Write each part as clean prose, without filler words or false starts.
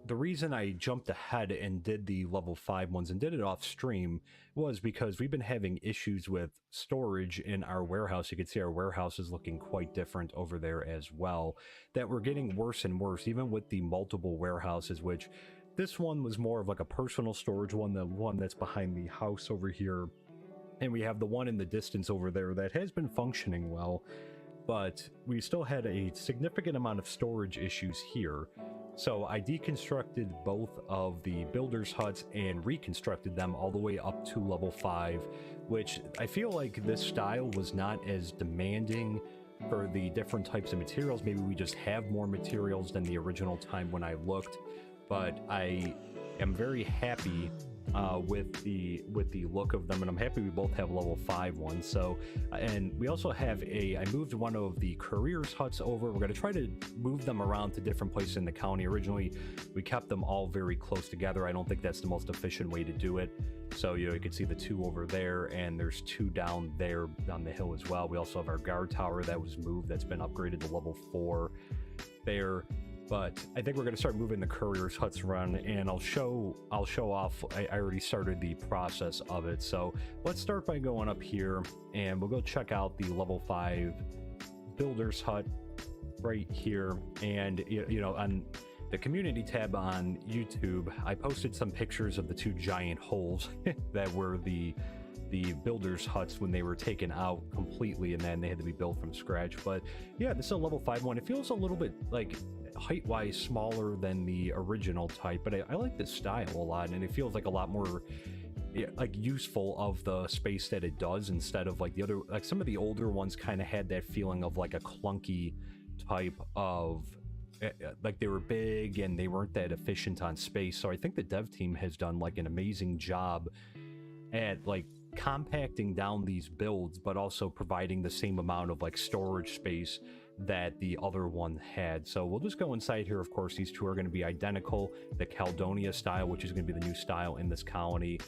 the reason I jumped ahead and did the level 5 ones and did it off stream was because we've been having issues with storage in our warehouse. You can see our warehouse is looking quite different over there as well, that we're getting worse and worse, even with the multiple warehouses, which this one was more of like a personal storage one, the one that's behind the house over here. And we have the one in the distance over there that has been functioning well, but we still had a significant amount of storage issues here. So I deconstructed both of the builders' huts and reconstructed them all the way up to level 5, which I feel like this style was not as demanding for the different types of materials. Maybe we just have more materials than the original time when I looked, but I am very happy with the look of them, and I'm happy we both have level 5 ones. So, and we also have I moved one of the couriers huts over. We're going to try to move them around to different places in the county. Originally, we kept them all very close together. I don't think that's the most efficient way to do it. So, you know, you can see the 2 over there, and there's 2 down there on the hill as well. We also have our guard tower that was moved, that's been upgraded to level 4 there. But I think we're going to start moving the couriers huts around, and I'll show off. I already started the process of it. So let's start by going up here, and we'll go check out the level 5 builders hut right here. And you know, on the community tab on YouTube, I posted some pictures of the 2 giant holes that were the builders huts when they were taken out completely, and then they had to be built from scratch. But yeah, this is a level 5 one. It feels a little bit like height-wise smaller than the original type, but I like this style a lot, and it feels like a lot more like useful of the space that it does, instead of like the other, like some of the older ones kind of had that feeling of like a clunky type of like they were big and they weren't that efficient on space. So I think the dev team has done like an amazing job at like compacting down these builds, but also providing the same amount of like storage space that the other one had. So we'll just go inside here. Of course, these 2 are going to be identical, the Caledonia style, which is going to be the new style in this colony.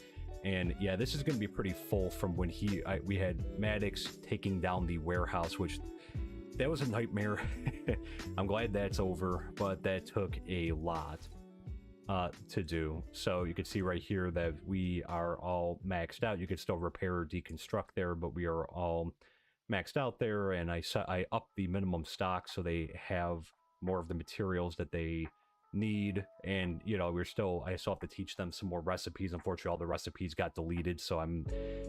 And yeah, this is going to be pretty full from when we had Maddox taking down the warehouse, which that was a nightmare. I'm glad that's over, but that took a lot to do. So you can see right here that we are all maxed out. You could still repair or deconstruct there, but we are all maxed out there. And I upped the minimum stock so they have more of the materials that they need. And you know, I still have to teach them some more recipes. Unfortunately, all the recipes got deleted, so I'm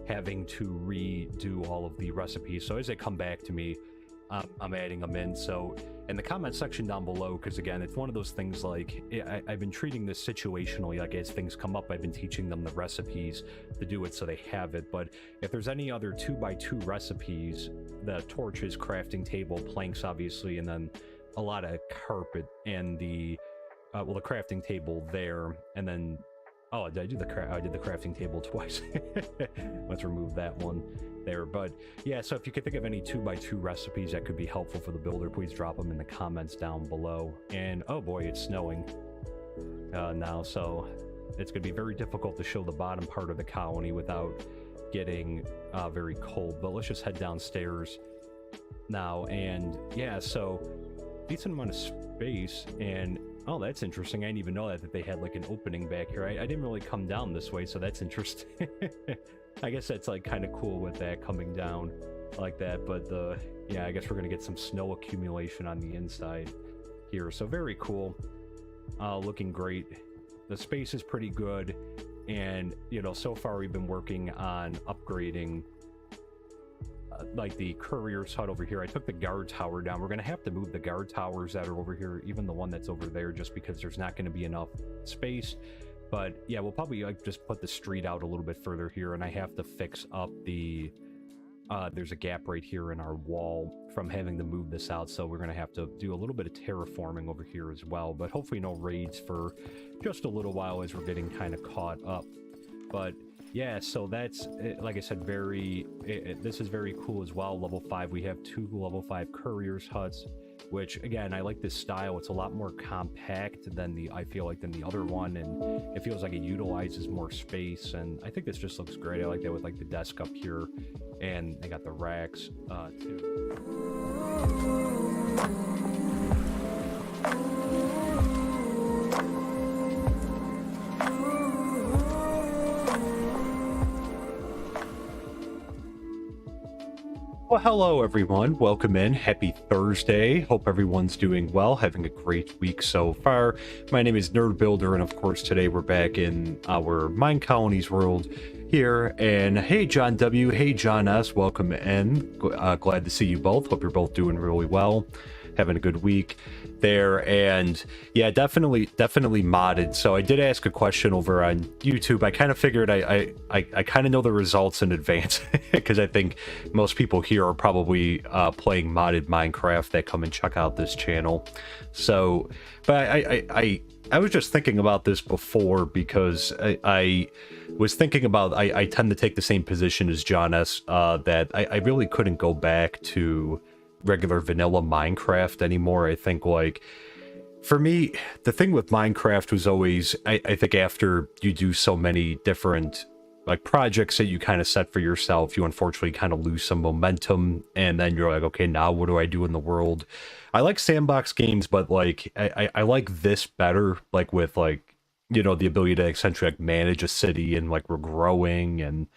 having to redo all of the recipes. So as they come back to me, I'm adding them in. So in the comment section down below, because again, it's one of those things like I've been treating this situationally, like as things come up, I've been teaching them the recipes to do it so they have it. But if there's any other 2x2 recipes, the torches, crafting table, planks obviously, and then a lot of carpet, and the the crafting table there, and then oh, did I do I did the crafting table twice. Let's remove that one there. But yeah, so if you could think of any 2x2 recipes that could be helpful for the builder, please drop them in the comments down below. And oh boy, it's snowing now, so it's going to be very difficult to show the bottom part of the colony without getting very cold. But let's just head downstairs now. And yeah, so decent amount of space. And oh, that's interesting. I didn't even know that they had like an opening back here. I didn't really come down this way, so that's interesting. I guess that's like kind of cool with that coming down like that. But yeah, I guess we're gonna get some snow accumulation on the inside here. So very cool. Looking great. The space is pretty good, and you know, so far we've been working on upgrading like the courier's hut over here. I took the guard tower down. We're gonna have to move the guard towers that are over here, even the one that's over there, just because there's not going to be enough space. But yeah, we'll probably like just put the street out a little bit further here, and I have to fix up the there's a gap right here in our wall from having to move this out, so we're gonna have to do a little bit of terraforming over here as well. But hopefully no raids for just a little while as we're getting kind of caught up. But yeah, so that's, like I said, this is very cool as well. Level 5, we have 2 level 5 couriers huts, which again, I like this style. It's a lot more compact than I feel like than the other one, and it feels like it utilizes more space, and I think this just looks great. I like that with like the desk up here, and they got the racks too. Well, hello everyone. Welcome in. Happy Thursday. Hope everyone's doing well, having a great week so far. My name is Nerd Builder, and of course today we're back in our MineColonies world here. And hey John W, hey John S, welcome in. Glad to see you both. Hope you're both doing really well, having a good week there. And yeah, definitely modded. So I did ask a question over on YouTube. I kind of figured I kind of know the results in advance because I think most people here are probably playing modded Minecraft that come and check out this channel. So but I was just thinking about this before because I was thinking about I tend to take the same position as John S, that I really couldn't go back to regular vanilla Minecraft anymore. I think, like, for me, the thing with Minecraft was always, I think after you do so many different like projects that you kind of set for yourself, you unfortunately kind of lose some momentum, and then you're like, okay, now what do I do in the world? I like sandbox games, but like I like this better, like with, like, you know, the ability to essentially like manage a city and like we're growing and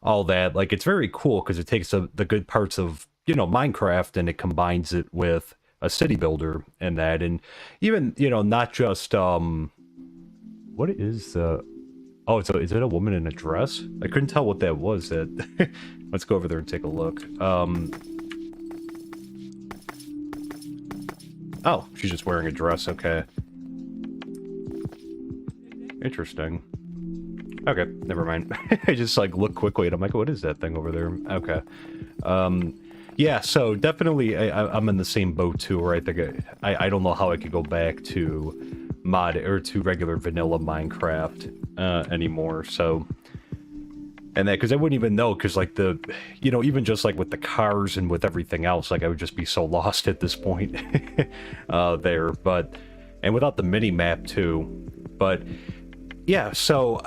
all that. Like, it's very cool because it takes the good parts of, you know, Minecraft and it combines it with a city builder and that, and even, you know, not just what is oh, is it a woman in a dress? I couldn't tell what that was. That let's go over there and take a look. Oh, she's just wearing a dress. Okay, interesting. Okay, never mind. I just like look quickly and I'm like, what is that thing over there? Okay. Yeah, so definitely I'm in the same boat too, where I think I don't know how I could go back to mod or to regular vanilla Minecraft anymore. So, and that, because I wouldn't even know, because like the, you know, even just like with the cars and with everything else, like I would just be so lost at this point there. But, and without the mini map too. But yeah, so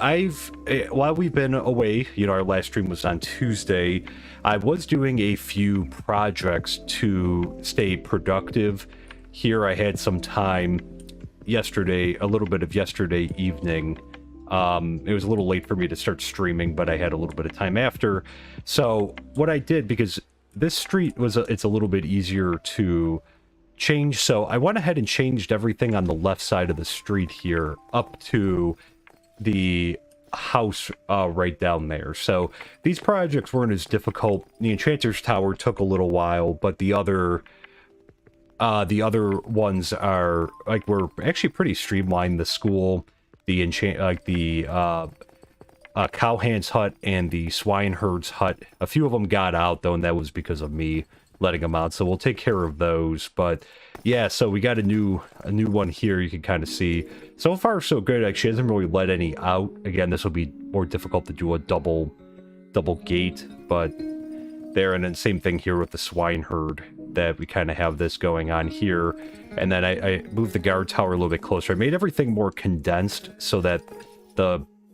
while we've been away, you know, our last stream was on Tuesday, I was doing a few projects to stay productive. Here I had some time yesterday, a little bit of yesterday evening. It was a little late for me to start streaming, but I had a little bit of time after. So what I did, because this street was, it's a little bit easier to change, so I went ahead and changed everything on the left side of the street here up to the house right down there. So these projects weren't as difficult. The Enchanter's Tower took a little while, but the other ones are like, were actually pretty streamlined. The school, the cowhand's hut, and the swineherd's hut, a few of them got out though, and that was because of me letting them out, so we'll take care of those. But yeah, so we got a new one here. You can kind of see, so far so good. Like, she hasn't really let any out. Again, this will be more difficult to do a double gate, but there. And then same thing here with the swineherd, that we kind of have this going on here. And then I moved the guard tower a little bit closer. I made everything more condensed so that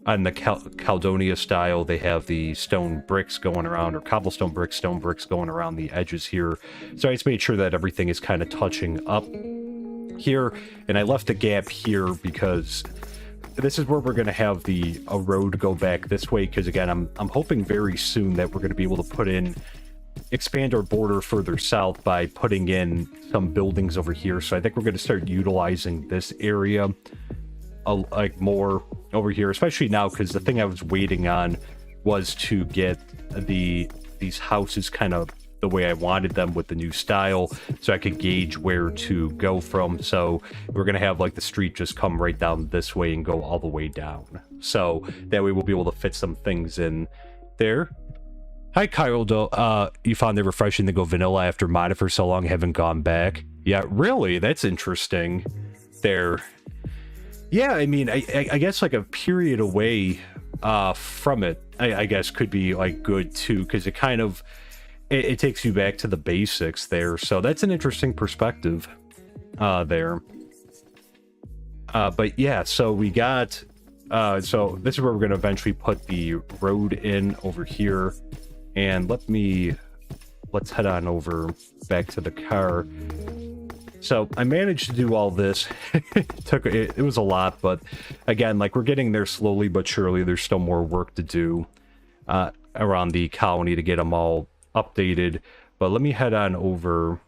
on the Caledonia style, they have the stone bricks going around, or cobblestone bricks, stone bricks going around the edges here. So I just made sure that everything is kind of touching up here. And I left a gap here because this is where we're going to have a road go back this way. Because again, I'm hoping very soon that we're going to be able to expand our border further south by putting in some buildings over here. So I think we're going to start utilizing this area like more over here, especially now, because the thing I was waiting on was to get these houses kind of the way I wanted them with the new style, so I could gauge where to go from. So we're gonna have like the street just come right down this way and go all the way down, so that way we'll be able to fit some things in there. Hi Kyle, you found it refreshing to go vanilla after modded for so long, haven't gone back. Yeah, really? That's interesting there. Yeah, I mean, I guess like a period away from it, I guess could be like good too, because it kind of, it takes you back to the basics there. So that's an interesting perspective there. But yeah, so we got, so this is where we're going to eventually put the road in over here. And let's head on over back to the car. So I managed to do all this. It was a lot, but again, like, we're getting there slowly but surely. There's still more work to do around the colony to get them all updated. But let me head on over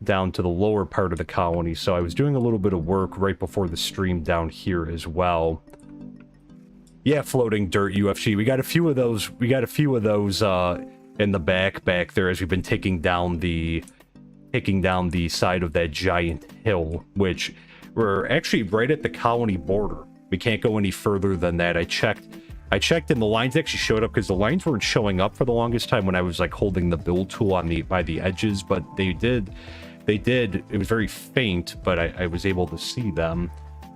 down to the lower part of the colony. So I was doing a little bit of work right before the stream down here as well. Yeah, floating dirt UFG. We got a few of those. We got a few of those in the back there as we've been taking down the side of that giant hill, which we're actually right at the colony border. We can't go any further than that. I checked and the lines actually showed up because the lines weren't showing up for the longest time when I was like holding the build tool by the edges, but they did. It was very faint, but I was able to see them.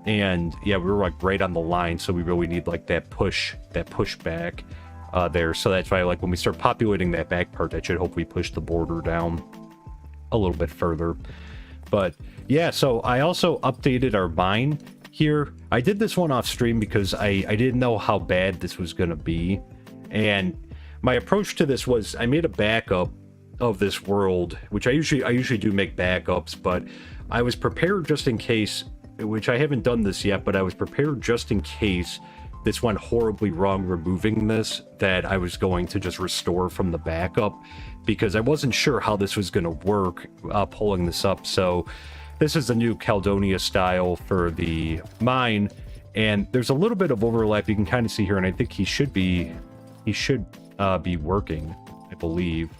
And yeah, we were like right on the line, so we really need like that push back there. So that's why like when we start populating that back part, that should hopefully push the border down a little bit further. But yeah, so I also updated our mine here. I did this one off stream because I didn't know how bad this was going to be. And my approach to this was I made a backup of this world, which I usually do make backups, but I was prepared just in case, which I haven't done this yet, but I was prepared just in case this went horribly wrong removing this, that I was going to just restore from the backup, because I wasn't sure how this was going to work pulling this up. So this is the new Caledonia style for the mine, and there's a little bit of overlap you can kind of see here, and I think he should be working, I believe.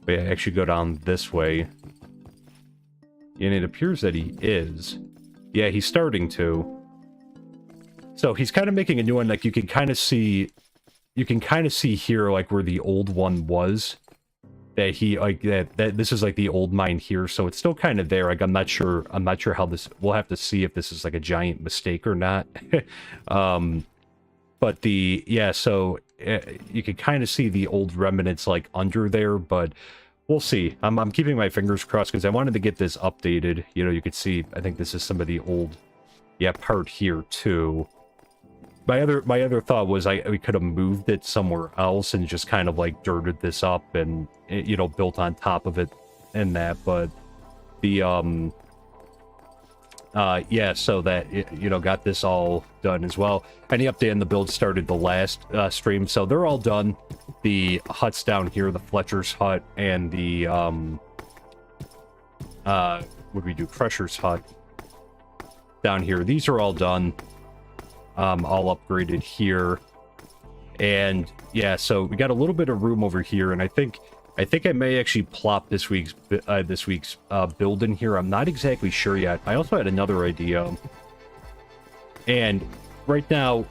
But I actually go down this way, and it appears that he is. Yeah, he's starting to. So he's kind of making a new one. Like you can kind of see here, like where the old one was. That he like that this is like the old mine here, so it's still kind of there. Like I'm not sure how this. We'll have to see if this is like a giant mistake or not. But so you can kind of see the old remnants like under there, but we'll see. I'm keeping my fingers crossed because I wanted to get this updated. You know, you could see, I think this is some of the old, part here too. My other thought was we could have moved it somewhere else and just kind of like dirted this up and, built on top of it and that, but the, so that it, got this all done as well. Any update on the build started the last stream, so they're all done. The huts down here, the Fletcher's hut and the what we do, Crusher's hut down here, these are all done, all upgraded here. And yeah, so we got a little bit of room over here, and I think I may actually plop this week's build in here. I'm not exactly sure yet. I also had another idea. And right now,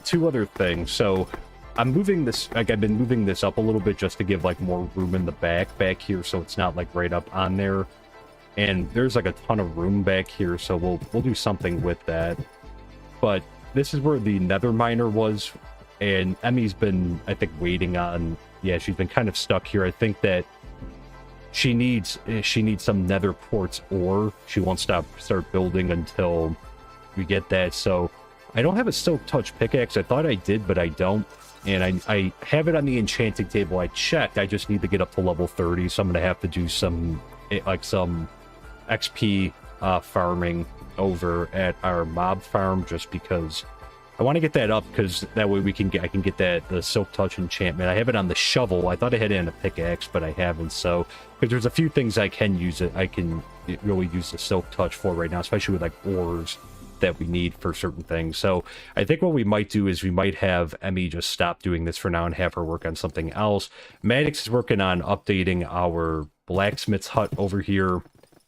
two other things. So I'm moving this, like I've been moving this up a little bit just to give like more room in the back here, so it's not like right up on there. And there's like a ton of room back here, so we'll do something with that. But this is where the nether miner was, and Emmy's been, I think, waiting on. Yeah, she's been kind of stuck here. I think that she needs some nether quartz ore. She won't start building until we get that. So I don't have a silk touch pickaxe. I thought I did, but I don't. And I have it on the enchanting table. I checked. I just need to get up to level 30, so I'm gonna have to do some XP farming over at our mob farm, just because I want to get that up, because that way I can get the silk touch enchantment. I have it on the shovel. I thought I had it on a pickaxe, but I haven't. So because there's a few things I can use it, I can really use the silk touch for right now, especially with like ores that we need for certain things. So I think what we might do is we might have Emmy just stop doing this for now and have her work on something else. Maddox is working on updating our blacksmith's hut over here,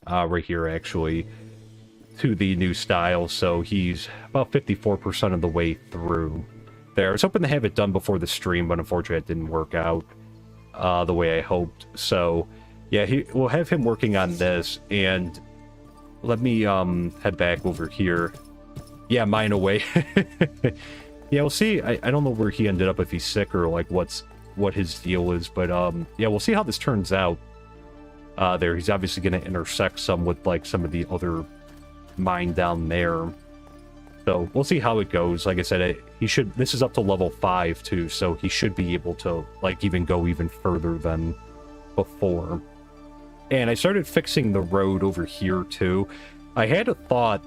right here actually, to the new style. So he's about 54% of the way through there. I was hoping to have it done before the stream, but unfortunately it didn't work out the way I hoped. So yeah, we'll have him working on this. And let me head back over here. Yeah, mine away. Yeah, we'll see. I don't know where he ended up, if he's sick or like what his deal is, but yeah, we'll see how this turns out. There, he's obviously going to intersect some with like some of the other mine down there, so we'll see how it goes. Like I said, this is up to level 5 too, so he should be able to like even go even further than before. And I started fixing the road over here too. I had a thought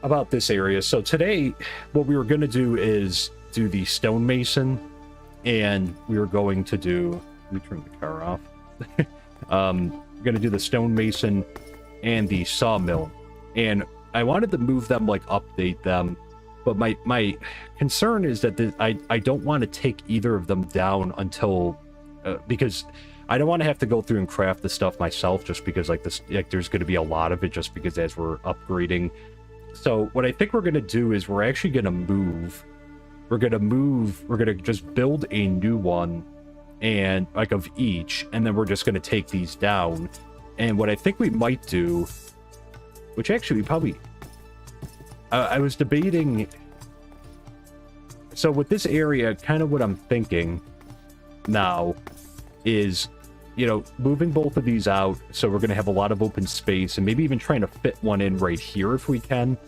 about this area. So today what we were going to do is do the stonemason, and we were going to do, let me turn the car off. We're going to do the stonemason and the sawmill, and I wanted to move them, like update them, but my concern is that I don't want to take either of them down until because I don't want to have to go through and craft the stuff myself, just because like this, like there's going to be a lot of it, just because as we're upgrading. So what I think we're going to do is we're actually going to move. We're going to just build a new one, and like of each, and then we're just going to take these down. And what I think we might do, which actually we probably, I was debating. So with this area, kind of what I'm thinking now is, you know, moving both of these out, so we're going to have a lot of open space, and maybe even trying to fit one in right here if we can,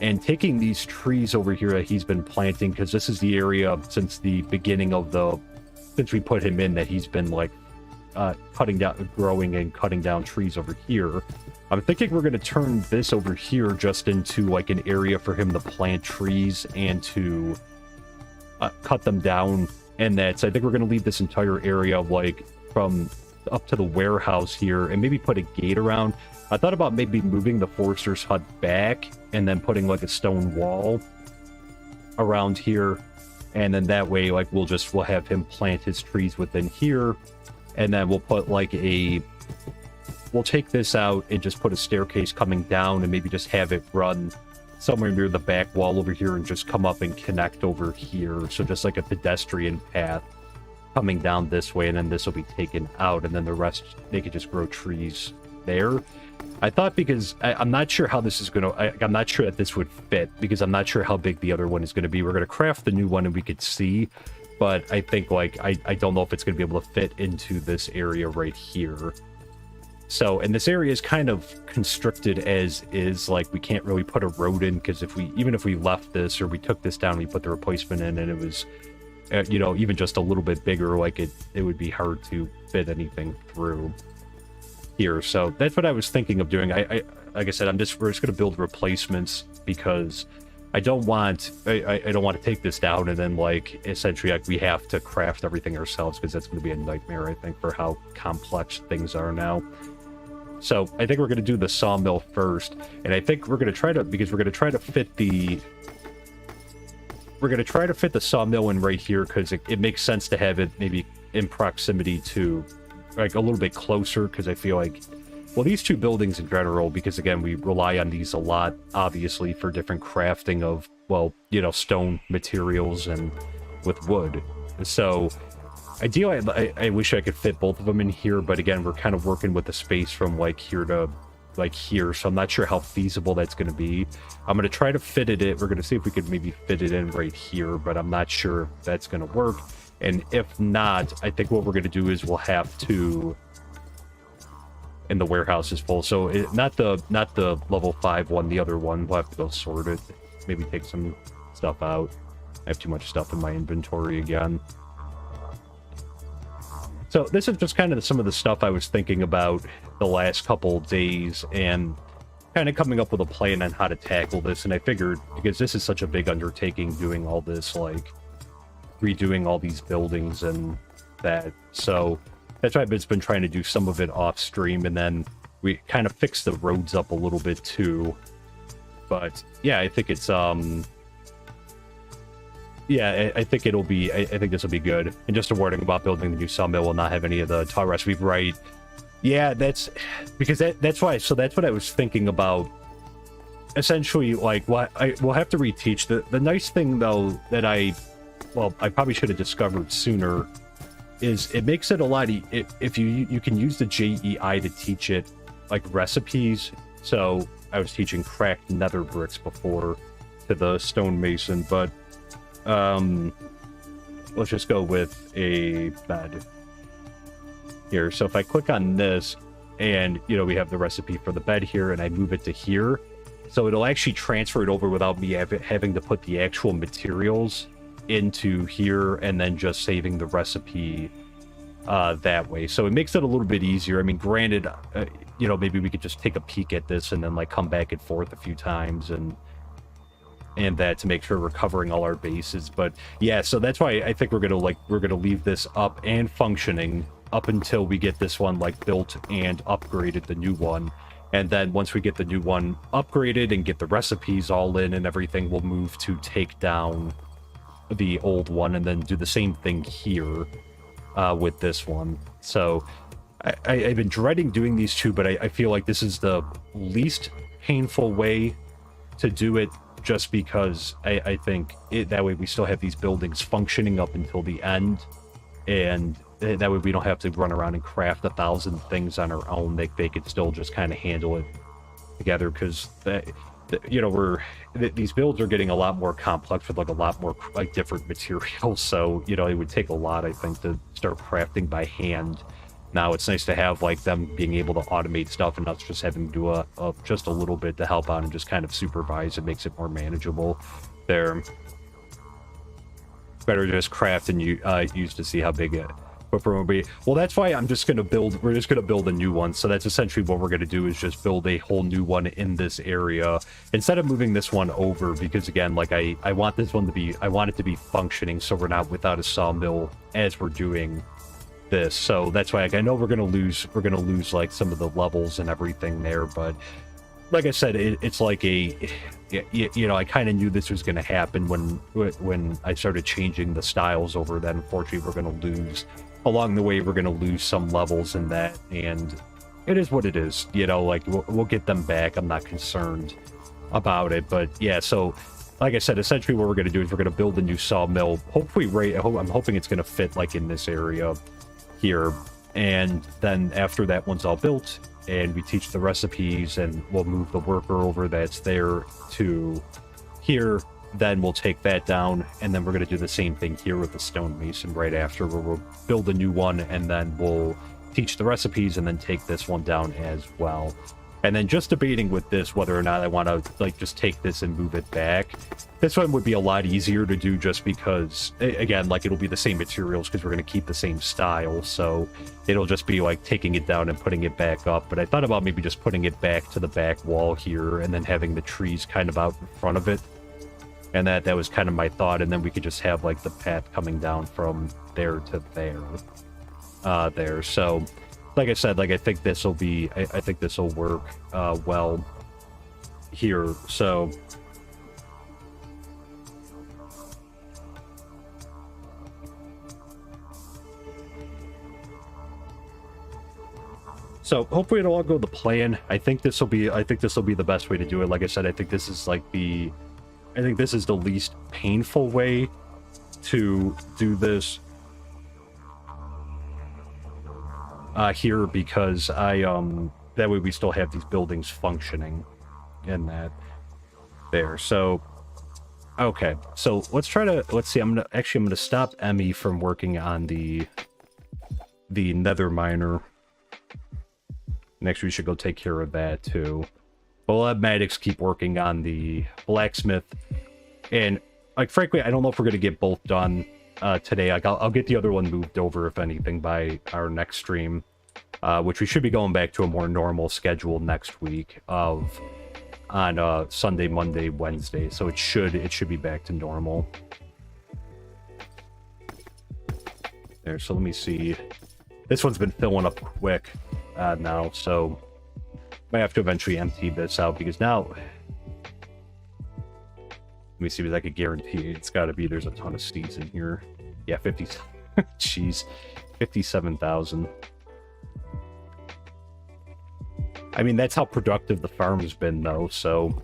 and taking these trees over here that he's been planting, because this is the area since the beginning of since we put him in, that he's been like growing and cutting down trees over here. I'm thinking we're going to turn this over here just into like an area for him to plant trees and to cut them down. And so I think we're going to leave this entire area like from up to the warehouse here, and maybe put a gate around. I thought about maybe moving the forester's hut back and then putting like a stone wall around here, and then that way like we'll have him plant his trees within here, and then we'll put like we'll take this out and just put a staircase coming down, and maybe just have it run somewhere near the back wall over here and just come up and connect over here. So just like a pedestrian path coming down this way, and then this will be taken out, and then the rest, they could just grow trees there. I thought, because I'm not sure how this is going to, I'm not sure that this would fit, because I'm not sure how big the other one is going to be. We're going to craft the new one and we could see, but I think like, I don't know if it's going to be able to fit into this area right here. So, and this area is kind of constricted as is, like we can't really put a road in, because even if we left this or we took this down, we put the replacement in, and it was, you know, even just a little bit bigger, like it would be hard to fit anything through here. So that's what I was thinking of doing. I like I said, we're just going to build replacements, because I don't want to take this down and then like essentially like we have to craft everything ourselves, because that's going to be a nightmare, I think, for how complex things are now. So I think we're going to do the sawmill first, and I think we're going to try to, because we're going to try to fit the sawmill in right here, because it makes sense to have it maybe in proximity to, like, a little bit closer, because I feel like, well, these two buildings in general, because again, we rely on these a lot, obviously, for different crafting of, well, you know, stone materials and with wood. So ideally, I wish I could fit both of them in here, but again, we're kind of working with the space from like here to like here, so I'm not sure how feasible that's going to be. I'm going to try to fit it in. We're going to see if we could maybe fit it in right here, but I'm not sure if that's going to work. And if not, I think what we're going to do is we'll have to, and the warehouse is full, so not the level 5 one, the other one, we'll have to go sort it, maybe take some stuff out. I have too much stuff in my inventory again. So this is just kind of some of the stuff I was thinking about the last couple days, and kind of coming up with a plan on how to tackle this. And I figured, because this is such a big undertaking, doing all this, like redoing all these buildings and that, so that's why I've been trying to do some of it off stream, and then we kind of fix the roads up a little bit too. But yeah, I think it's yeah, I think it'll be, I think this will be good. And just a warning about building the new sawmill will not have any of the tall recipe, right? Yeah, that's because that's why. So that's what I was thinking about. Essentially, like, what we'll have to reteach. The nice thing though that I probably should have discovered sooner is it makes it a lot if you can use the JEI to teach it like recipes. So I was teaching cracked nether bricks before to the stonemason, but let's just go with a bed here. So if I click on this, and you know, we have the recipe for the bed here, and I move it to here, so it'll actually transfer it over without me having to put the actual materials into here and then just saving the recipe that way. So it makes it a little bit easier. I mean, granted, you know, maybe we could just take a peek at this and then like come back and forth a few times and that to make sure we're covering all our bases. But yeah, so that's why I think we're gonna leave this up and functioning up until we get this one like built and upgraded, the new one. And then once we get the new one upgraded and get the recipes all in and everything, we'll move to take down the old one and then do the same thing here with this one. So I've been dreading doing these two, but I feel like this is the least painful way to do it, just because I think that way we still have these buildings functioning up until the end, and that way we don't have to run around and craft 1,000 things on our own. They could still just kind of handle it together, because you know, these builds are getting a lot more complex with like a lot more like different materials. So you know, it would take a lot, I think, to start crafting by hand. Now it's nice to have like them being able to automate stuff and us just having to do just a little bit to help out and just kind of supervise. It makes it more manageable. There, better just craft and use to see how big it will be. Well, that's why I'm just gonna build. We're just gonna build a new one. So that's essentially what we're gonna do, is just build a whole new one in this area instead of moving this one over, because again, like I want this one to be, I want it to be functioning, so we're not without a sawmill as we're doing this. So that's why, like, I know we're gonna lose like some of the levels and everything there, but like I said, it's like a, you know, I kind of knew this was gonna happen when I started changing the styles over. That unfortunately we're gonna lose along the way. We're gonna lose some levels in that, and it is what it is, you know. Like we'll get them back. I'm not concerned about it. But yeah, so like I said, essentially what we're gonna do is we're gonna build a new sawmill. Hopefully, I'm hoping it's gonna fit like in this area here, and then after that one's all built and we teach the recipes and we'll move the worker over that's there to here, then we'll take that down, and then we're going to do the same thing here with the stonemason right after, where we'll build a new one and then we'll teach the recipes and then take this one down as well. And then just debating with this whether or not I want to like just take this and move it back. This one would be a lot easier to do, just because, again, like it'll be the same materials because we're going to keep the same style. So it'll just be like taking it down and putting it back up. But I thought about maybe just putting it back to the back wall here and then having the trees kind of out in front of it. And that was kind of my thought. And then we could just have like the path coming down from there to there. There. So like I said, like I think this will be, I think this will work well here. So hopefully it'll all go to plan. I think this will be the best way to do it. Like I said, I think this is like the least painful way to do this here, because that way we still have these buildings functioning in that there. So okay, so let's see. I'm gonna stop Emmy from working on the nether miner. Next, we should go take care of that too. But we'll have Maddox keep working on the blacksmith. And like, frankly, I don't know if we're gonna get both done today. Like, I'll get the other one moved over, if anything, by our next stream, which we should be going back to a more normal schedule next week on Sunday, Monday, Wednesday. So it should be back to normal. There. So let me see. This one's been filling up quick now, so might have to eventually empty this out, because now let me see, because I could guarantee it's got to be, there's a ton of seeds in here. Yeah, 50. Jeez, 57,000. I mean, that's how productive the farm has been, though. So,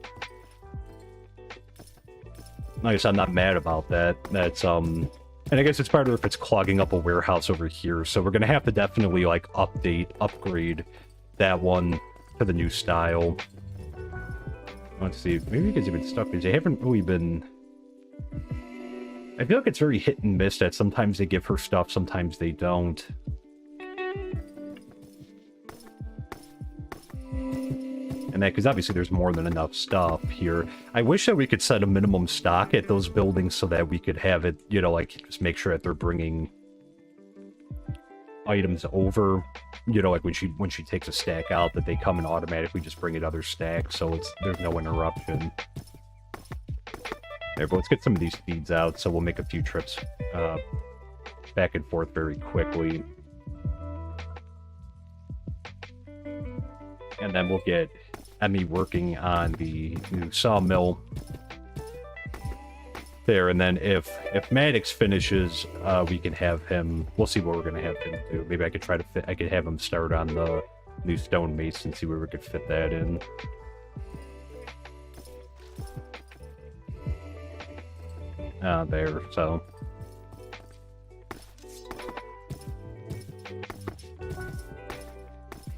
like I said, I'm not mad about that. That's and I guess it's part of if it's clogging up a warehouse over here. So we're gonna have to definitely like upgrade that one to the new style. Let's see, maybe you guys have been stuck because they haven't really been. I feel like it's very hit and miss that sometimes they give her stuff, sometimes they don't. And that, because obviously there's more than enough stuff here. I wish that we could set a minimum stock at those buildings so that we could have it, you know, like just make sure that they're bringing items over, you know, like when she takes a stack out, that they come and automatically just bring it other stacks, so there's no interruption. There, but let's get some of these feeds out, so we'll make a few trips back and forth very quickly. And then we'll get Emmy working on the new sawmill there, and then if Maddox finishes, we can have him. We'll see what we're gonna have him do. Maybe I could try to fit. I could have him start on the new stonemason, see where we could fit that in. There. So.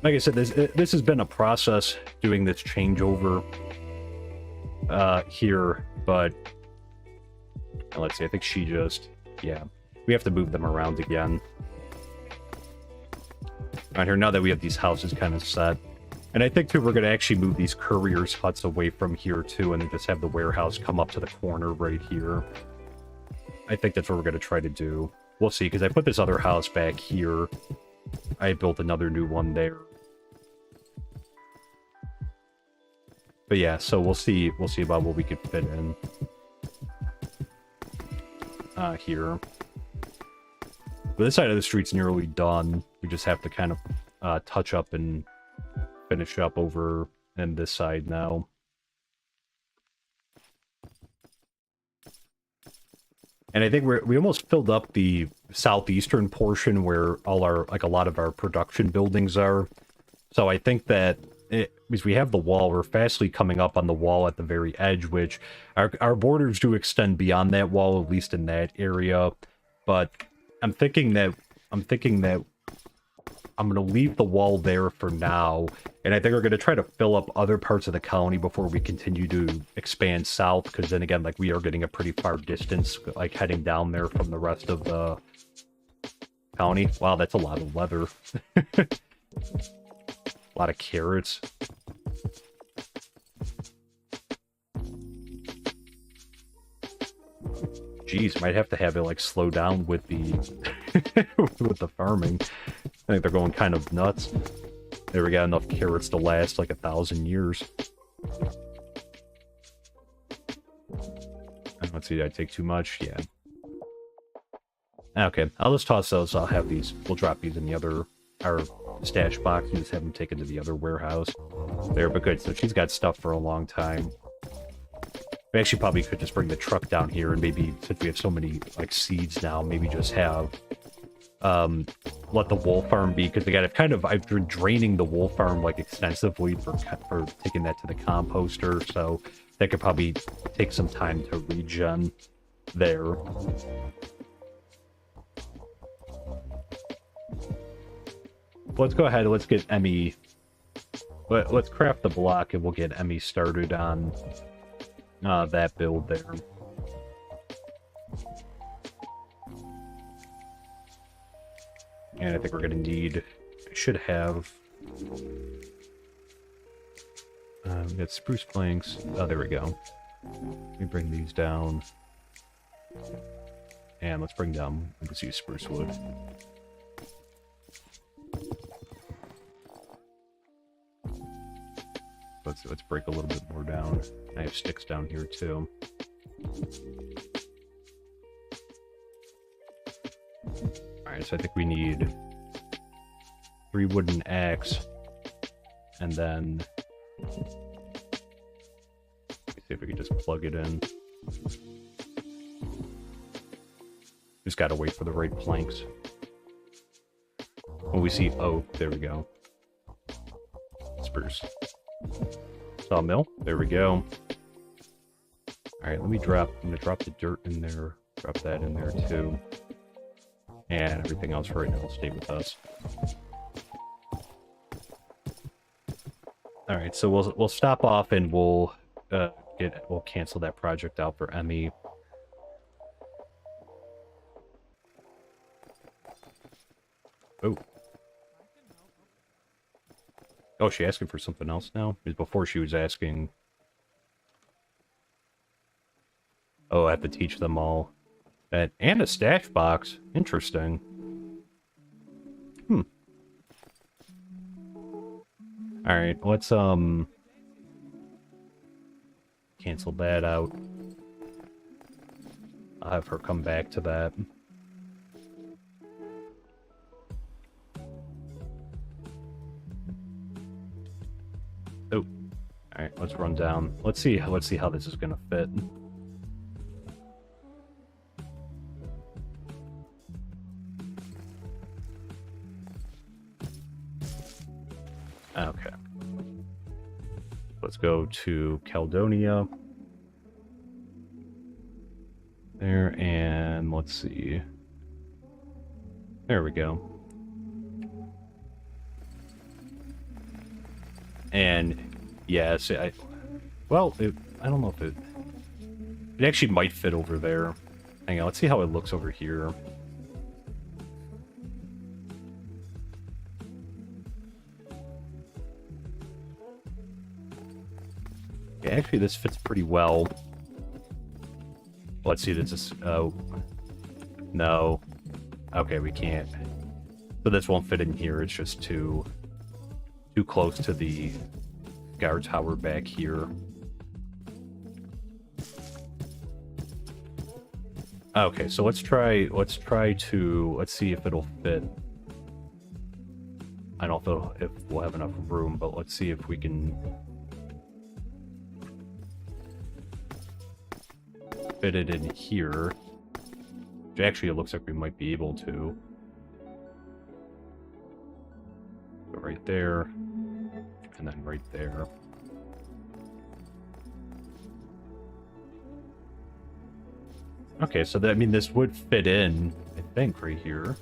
Like I said, this has been a process doing this changeover here, but let's see, I think she just, yeah, we have to move them around again. Right here, now that we have these houses kind of set. And I think, too, we're going to actually move these couriers' huts away from here, too, and then just have the warehouse come up to the corner right here. I think that's what we're going to try to do. We'll see, because I put this other house back here. I built another new one there. But yeah, so we'll see about what we could fit in here. But this side of the street's nearly done. We just have to kind of touch up and finish up over in this side now. And I think we almost filled up the southeastern portion where all our, like, a lot of our production buildings are. So I think that because we have the wall, we're fastly coming up on the wall at the very edge, which our borders do extend beyond that wall, at least in that area. But I'm thinking that I'm going to leave the wall there for now, and I think we're going to try to fill up other parts of the colony before we continue to expand south, because then again, like, we are getting a pretty far distance, like, heading down there from the rest of the colony. Wow, that's a lot of leather. A lot of carrots. Jeez, might have to have it, like, slow down with the with the farming. I think they're going kind of nuts. There, we got enough carrots to last like 1,000 years. Let's see, did I take too much? Yeah. Okay, I'll just toss those. I'll have these. We'll drop these in the other, our stash box, and just have them taken to the other warehouse. There, but good. So she's got stuff for a long time. We actually probably could just bring the truck down here, and maybe, since we have so many, like, seeds now, maybe just have let the wool farm be, because again, I've been draining the wool farm, like, extensively for taking that to the composter, so that could probably take some time to regen there. Let's go ahead, let's get Emmy, let's craft the block, and we'll get Emmy started on that build there. And I think we're going to need, I should have, we got spruce planks. Oh, there we go. Let me bring these down. And let's bring down, let's use spruce wood. Let's break a little bit more down. I have sticks down here too. Alright, so I think we need 3 wooden axe, and then let's see if we can just plug it in. Just gotta wait for the right planks. When we see oak, there we go. Spruce. Sawmill, there we go. Alright, I'm gonna drop the dirt in there, drop that in there too. And everything else for right now will stay with us. Alright, so we'll stop off, and we'll cancel that project out for Emmy. Oh. Oh, she asking for something else now? Because before she was asking... Oh, I have to teach them all. And a stash box. Interesting. Alright, let's, cancel that out. I'll have her come back to that. Oh, all right. Let's run down. Let's see how this is gonna fit. Okay. Let's go to Caledonia. There, and let's see. There we go. And yes, I don't know if it actually might fit over there. Hang on, let's see how it looks over here. Yeah, actually, this fits pretty well. Let's see, this is... Oh. No. Okay, we can't. So this won't fit in here, it's just too close to the guard tower back here. Okay, so let's see if it'll fit. I don't know if we'll have enough room, but let's see if we can fit it in here. Actually, it looks like we might be able to. Go right there, and then right there. Okay, so that, I mean, this would fit in, I think, right here.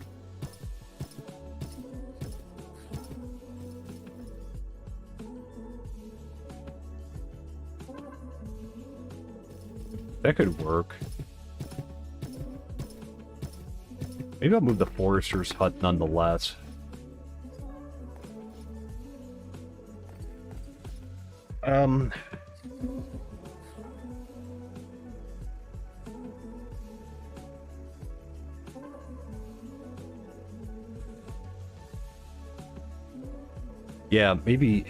That could work. Maybe I'll move the forester's hut nonetheless. Yeah, maybe...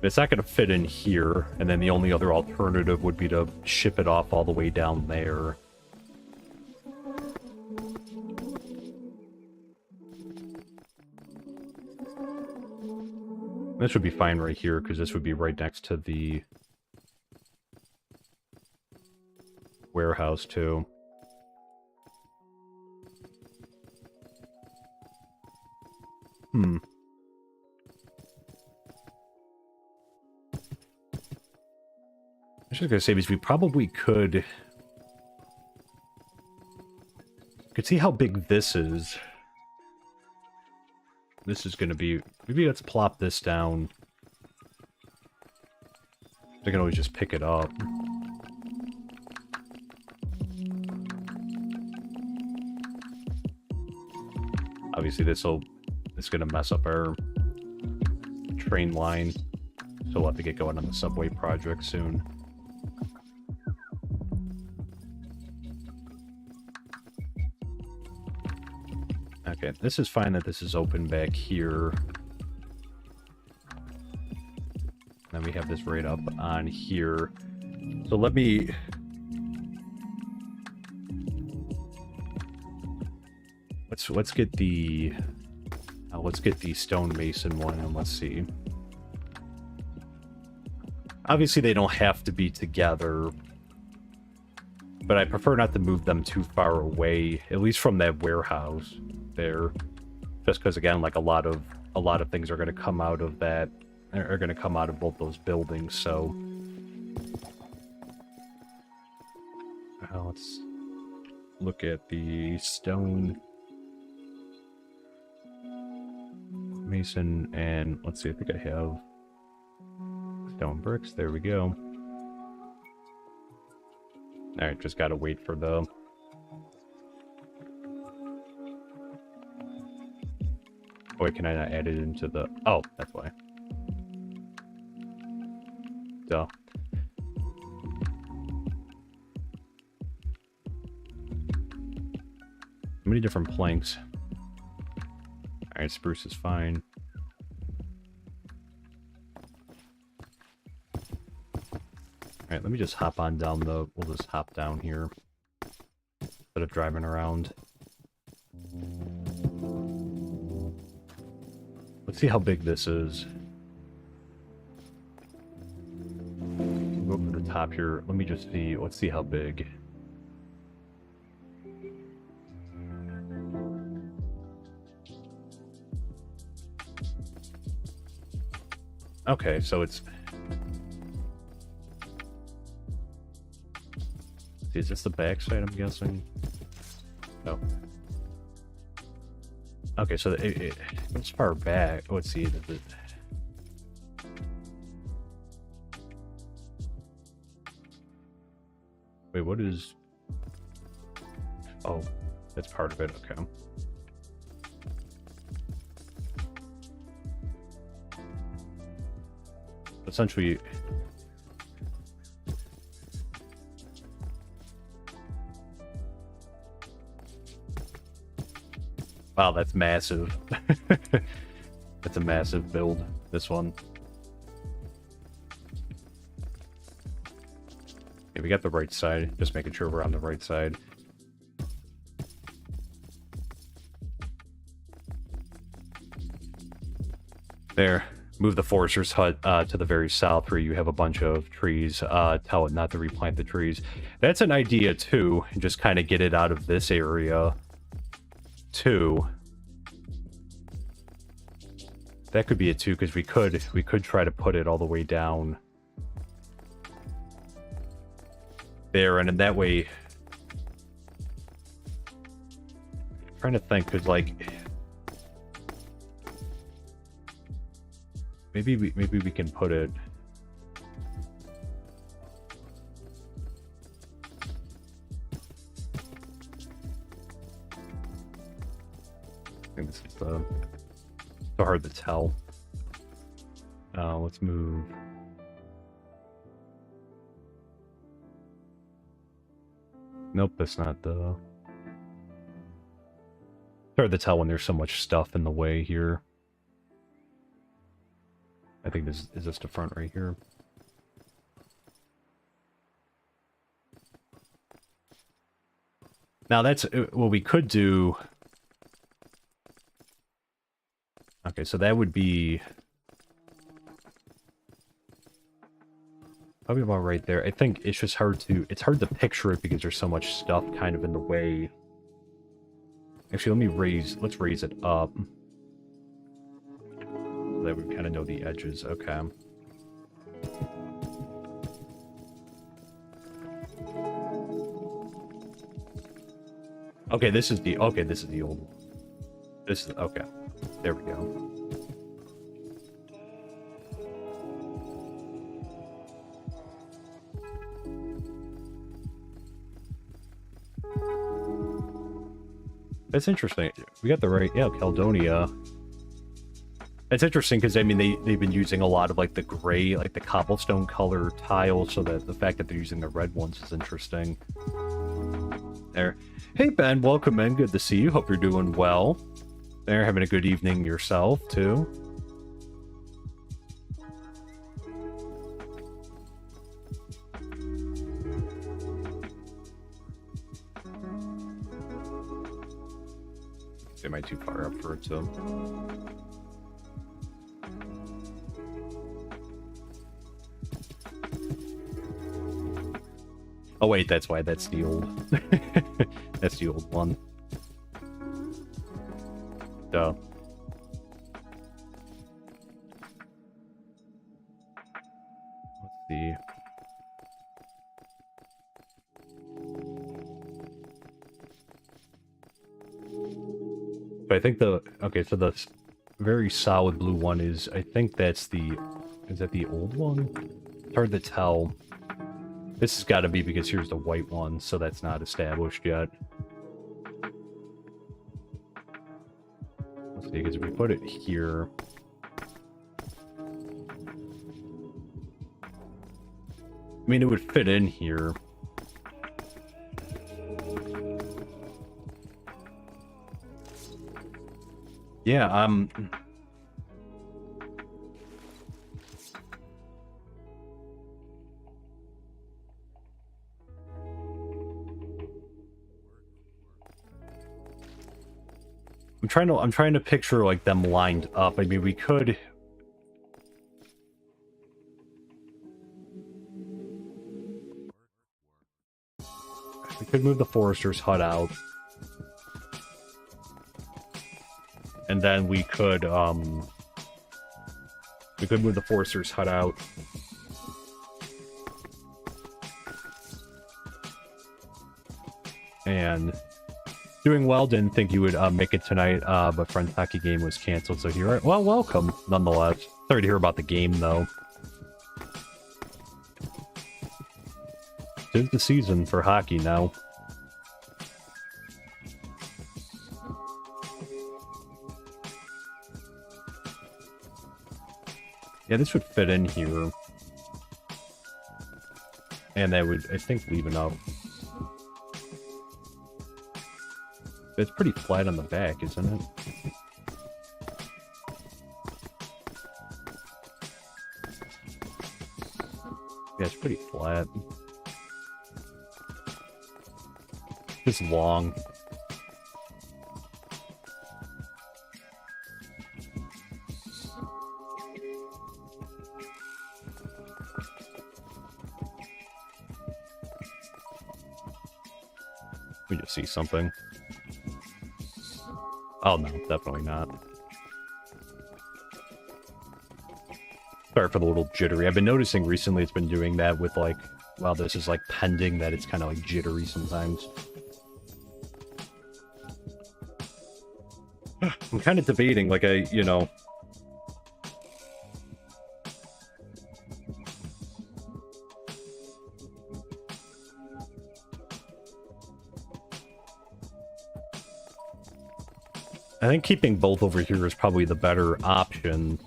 It's not going to fit in here, and then the only other alternative would be to ship it off all the way down there. This would be fine right here, because this would be right next to the warehouse, too. Hmm. I was just gonna say, because we probably could see how big this is. This is gonna be... Maybe let's plop this down. I can always just pick it up. Obviously, it's gonna mess up our train line, so we'll have to get going on the subway project soon. Okay, this is fine that this is open back here. Then we have this right up on here. So let me... Let's get the stonemason one, and let's see. Obviously, they don't have to be together, but I prefer not to move them too far away, at least from that warehouse there. Just because, again, like a lot of things are going to come out of that, are going to come out of both those buildings. So let's look at the stone mason, and let's see. I think I have stone bricks. There we go. All right, just gotta wait for the... Wait, can I not add it into the... Oh, that's why. Duh. How many different planks? Alright, spruce is fine. Alright, let me just hop on down the... We'll just hop down here. Instead of driving around. Let's see how big this is. Go over the top here. Let me just see. Let's see how big. Okay, so it's... Is this the backside, I'm guessing? No. Okay, so it's far back. Let's see. Wait, what is... Oh, that's part of it. Okay. Essentially... Wow, that's massive. That's a massive build, this one. Okay, we got the right side. Just making sure we're on the right side. There. Move the forester's hut to the very south where you have a bunch of trees. Tell it not to replant the trees. That's an idea, too. Just kind of get it out of this area. Two. That could be a 2 because we could try to put it all the way down there, and in that way, I'm trying to think, because like maybe we can put it. I think this is so hard to tell. Let's move. Nope, that's not the... It's hard to tell when there's so much stuff in the way here. I think this is just the front right here. Now that's what we could do. Okay, so that would be probably about right there. I think it's just hard to picture it because there's so much stuff kind of in the way. Actually, let's raise it up. So that we kind of know the edges. Okay. Okay, this is the old one. This is okay. There we go. That's interesting. We got the right, yeah, Caledonia. That's interesting because I mean they've been using a lot of like the gray, like the cobblestone color tiles, so that the fact that they're using the red ones is interesting. There. Hey Ben, welcome in. Good to see you. Hope you're doing well. There, having a good evening yourself, too. Am I too far up for it to... Oh wait, that's why that's the old... That's the old one. Duh. Let's see. But I think okay, so the very solid blue one is, I think that's the, is that the old one? It's hard to tell. This has got to be because here's the white one, so that's not established yet. Let's see, because if we put it here... I mean, it would fit in here. Yeah, I'm trying to picture like them lined up. I mean, we could move the forester's hut out. And then we could move the forester's hut out. And doing well, didn't think you would make it tonight, but Friend's hockey game was canceled, so here. Well, welcome, nonetheless. Sorry to hear about the game, though. Tis the season for hockey now. Yeah, this would fit in here. And that would, I think, leave enough. It's pretty flat on the back, isn't it? Yeah, it's pretty flat. It's long. We just see something. Oh no, definitely not. Sorry for the little jittery. I've been noticing recently it's been doing that with like, while this is like pending, that it's kind of like jittery sometimes. I'm kind of debating, like you know... I think keeping both over here is probably the better option.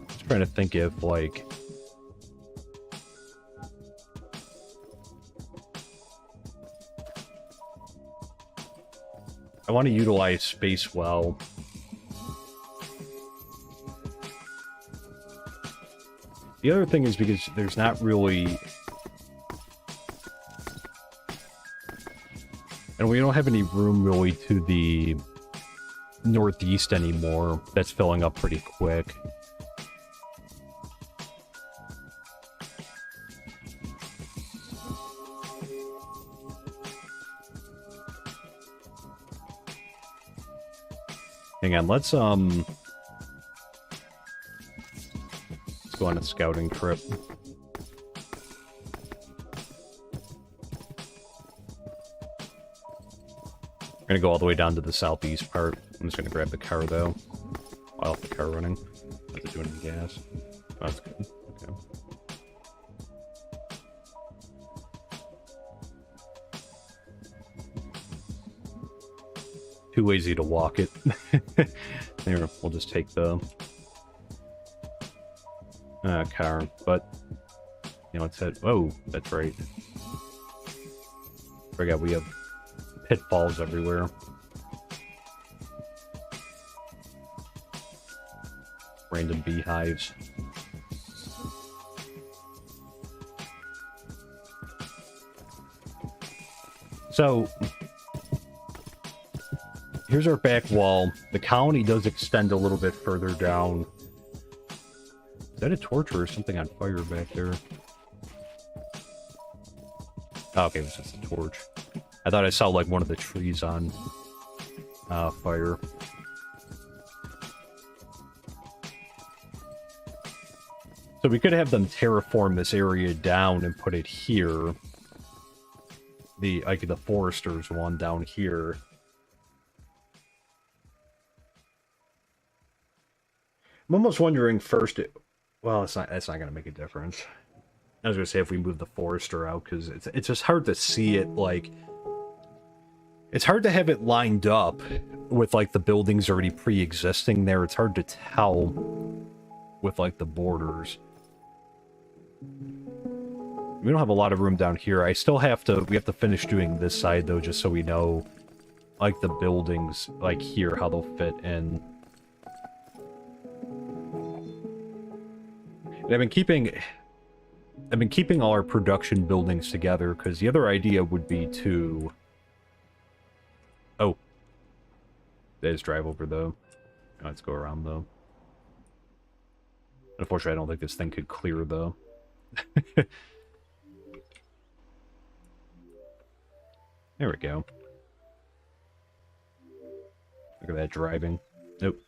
Just trying to think if, like... I want to utilize space well. The other thing is because there's not really... And we don't have any room really to the northeast anymore. That's filling up pretty quick. Hang on, let's go on a scouting trip. We're gonna go all the way down to the southeast part. I'm just gonna grab the car though. While the car running. How's it doing in gas? Oh, that's good. Okay. Too lazy to walk it. There, we'll just take the car, but you know, it said, oh, that's right. Forgot we have pitfalls everywhere. Random beehives. So here's our back wall. The colony does extend a little bit further down. Is that a torch or something on fire back there? Oh, okay, it was just a torch. I thought I saw like one of the trees on fire. So we could have them terraform this area down and put it here. The forester's one down here. I'm almost wondering first. Well, that's not going to make a difference. I was going to say if we move the forester out, because it's just hard to see it, like... It's hard to have it lined up with, like, the buildings already pre-existing there. It's hard to tell with, like, the borders. We don't have a lot of room down here. We have to finish doing this side, though, just so we know, like, the buildings, like, here, how they'll fit in. And I've been keeping all our production buildings together, because the other idea would be to... Oh. There's drive over, though. Let's go around, though. Unfortunately, I don't think this thing could clear, though. There we go. Look at that driving. Nope.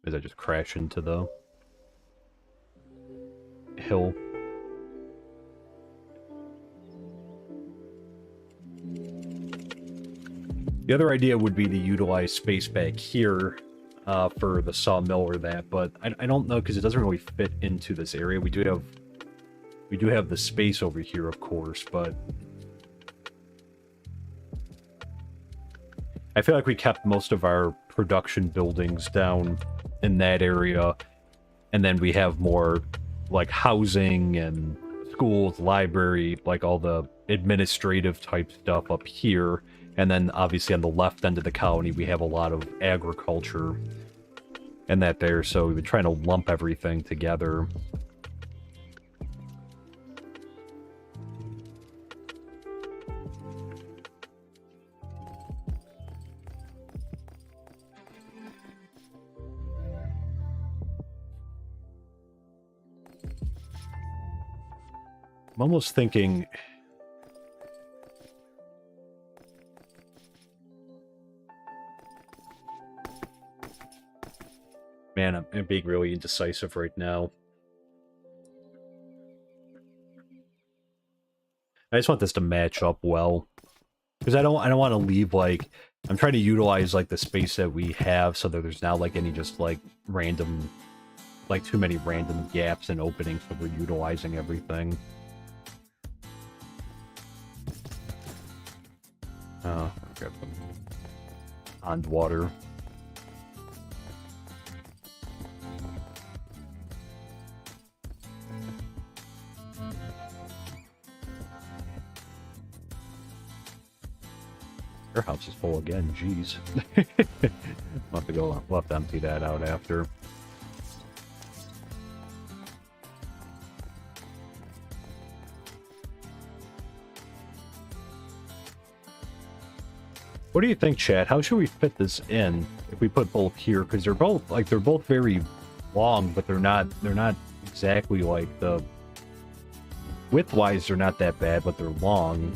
As I just crash into the hill. The other idea would be to utilize space back here for the sawmill or that, but I don't know, because it doesn't really fit into this area. We do have the space over here, of course, but I feel like we kept most of our production buildings down in that area, and then we have more like housing and schools, library, like all the administrative type stuff up here. And then obviously on the left end of the colony we have a lot of agriculture and that there, so we've been trying to lump everything together. I'm almost thinking... Man, I'm being really indecisive right now. I just want this to match up well. Because I don't want to leave, like... I'm trying to utilize, like, the space that we have so that there's not, like, any just, like, random... Like, too many random gaps and openings, so we're utilizing everything. Oh, grab some pond water. Your house is full again, jeez. We'll have to go, we'll have to empty that out after. What do you think, chat? How should we fit this in if we put both here? Because they're both very long, but they're not exactly like the width-wise. They're not that bad, but they're long.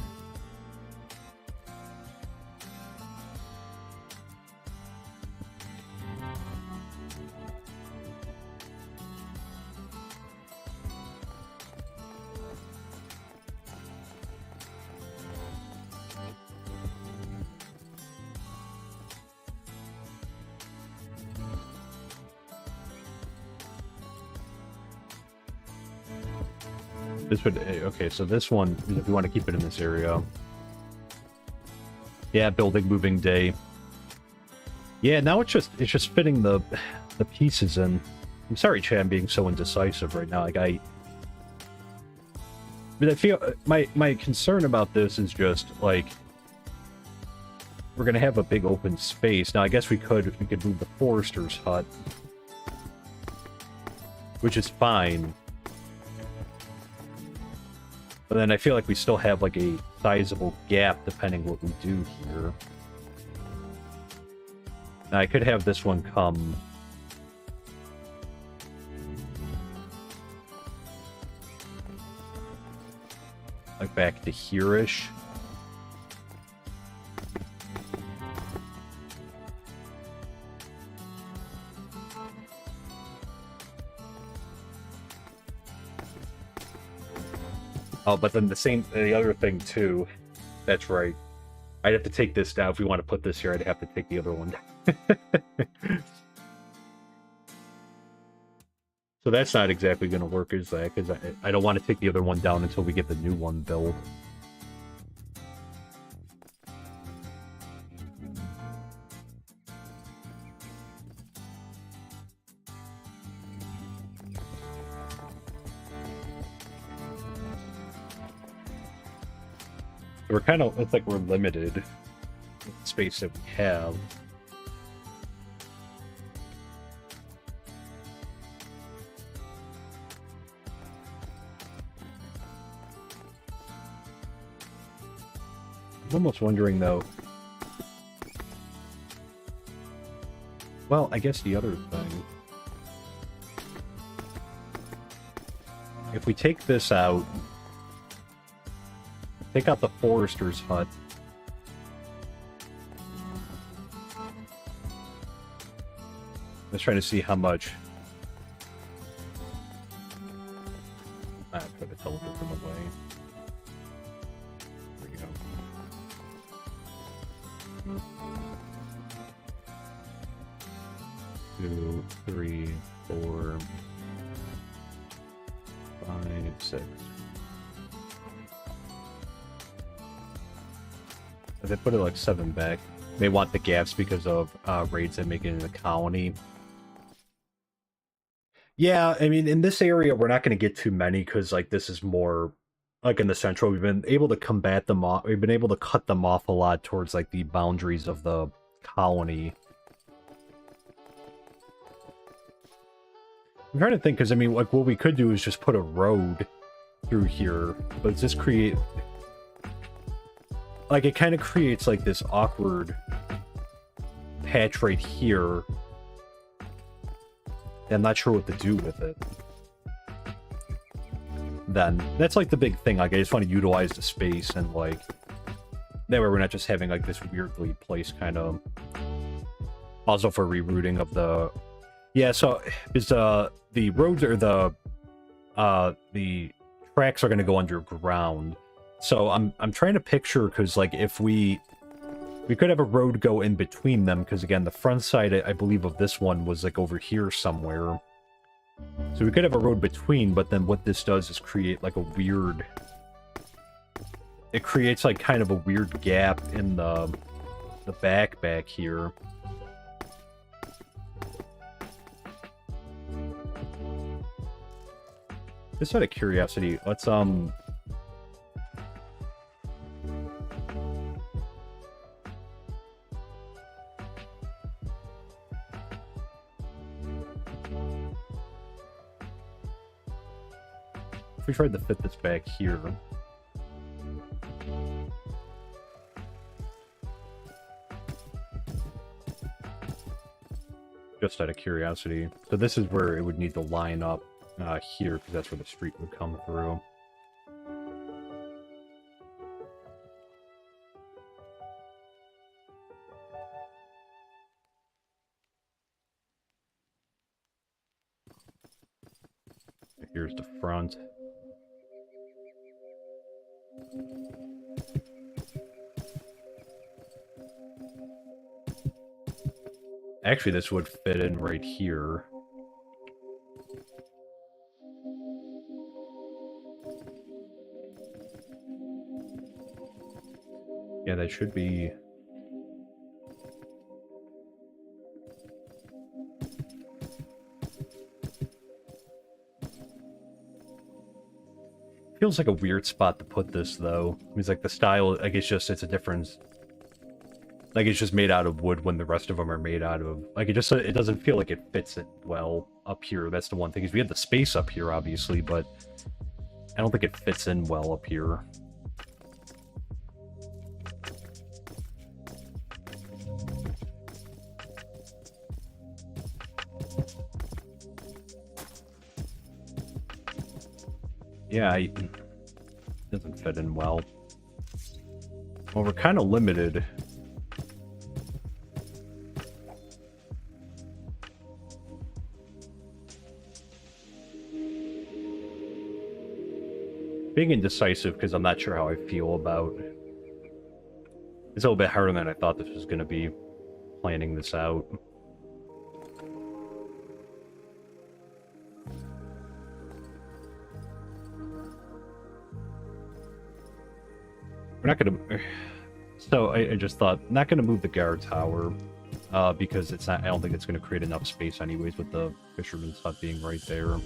This would, okay, so this one, if you want to keep it in this area. Yeah, building moving day. Yeah, now it's just fitting the pieces in. I'm sorry, Chad, I'm being so indecisive right now. Like but I feel my concern about this is just like we're gonna have a big open space. Now I guess we could move the forester's hut, which is fine. But then I feel like we still have like a sizable gap depending what we do here. Now I could have this one come like back to here-ish. Oh, but then the other thing too, that's right. I'd have to take this down. If we want to put this here, I'd have to take the other one down. So that's not exactly going to work, is that? Because I don't want to take the other one down until we get the new one built. We're kind of, it's like we're limited with the space that we have. I'm almost wondering, though... Well, I guess the other thing... If we take this out... Take out the forester's hut... Let's try to see how much... I put the teleport them away. There we go. 2, 3, 4, 5, 6. If they put it like 7 back, they want the gaps because of raids that make it in the colony. Yeah, I mean, in this area, we're not going to get too many because, like, this is more, like, in the central. We've been able to combat them off. We've been able to cut them off a lot towards, like, the boundaries of the colony. I'm trying to think, because, I mean, like, what we could do is just put a road through here, but does this create... Like, it kind of creates, like, this awkward patch right here. I'm not sure what to do with it. Then, that's like the big thing. Like, I just want to utilize the space and, like, that way we're not just having, like, this weirdly placed kind of... Also for rerouting of the... Yeah, so, is the roads or the tracks are going to go underground. So, I'm trying to picture, because, like, if we could have a road go in between them, because, again, the front side, I believe, of this one was, like, over here somewhere. So we could have a road between, but then what this does is create, like, a weird... It creates, like, kind of a weird gap in the back here. Just out of curiosity, let's, we tried to fit this back here. Just out of curiosity. So this is where it would need to line up here, because that's where the street would come through. Here's the front. Actually, this would fit in right here. Yeah, that should be... Feels like a weird spot to put this, though. I mean, it's like the style, like, it's a difference. Like, it's just made out of wood when the rest of them are made out of... Like, it doesn't feel like it fits it well up here. That's the one thing, is we have the space up here, obviously, but I don't think it fits in well up here. Yeah, it doesn't fit in well. Well, we're kind of limited. Being indecisive because I'm not sure how I feel about... It's a little bit harder than I thought this was going to be, planning this out. We're not going to... So, I just thought, not going to move the guard tower, because it's not... I don't think it's going to create enough space anyways with the fisherman's hut being right there.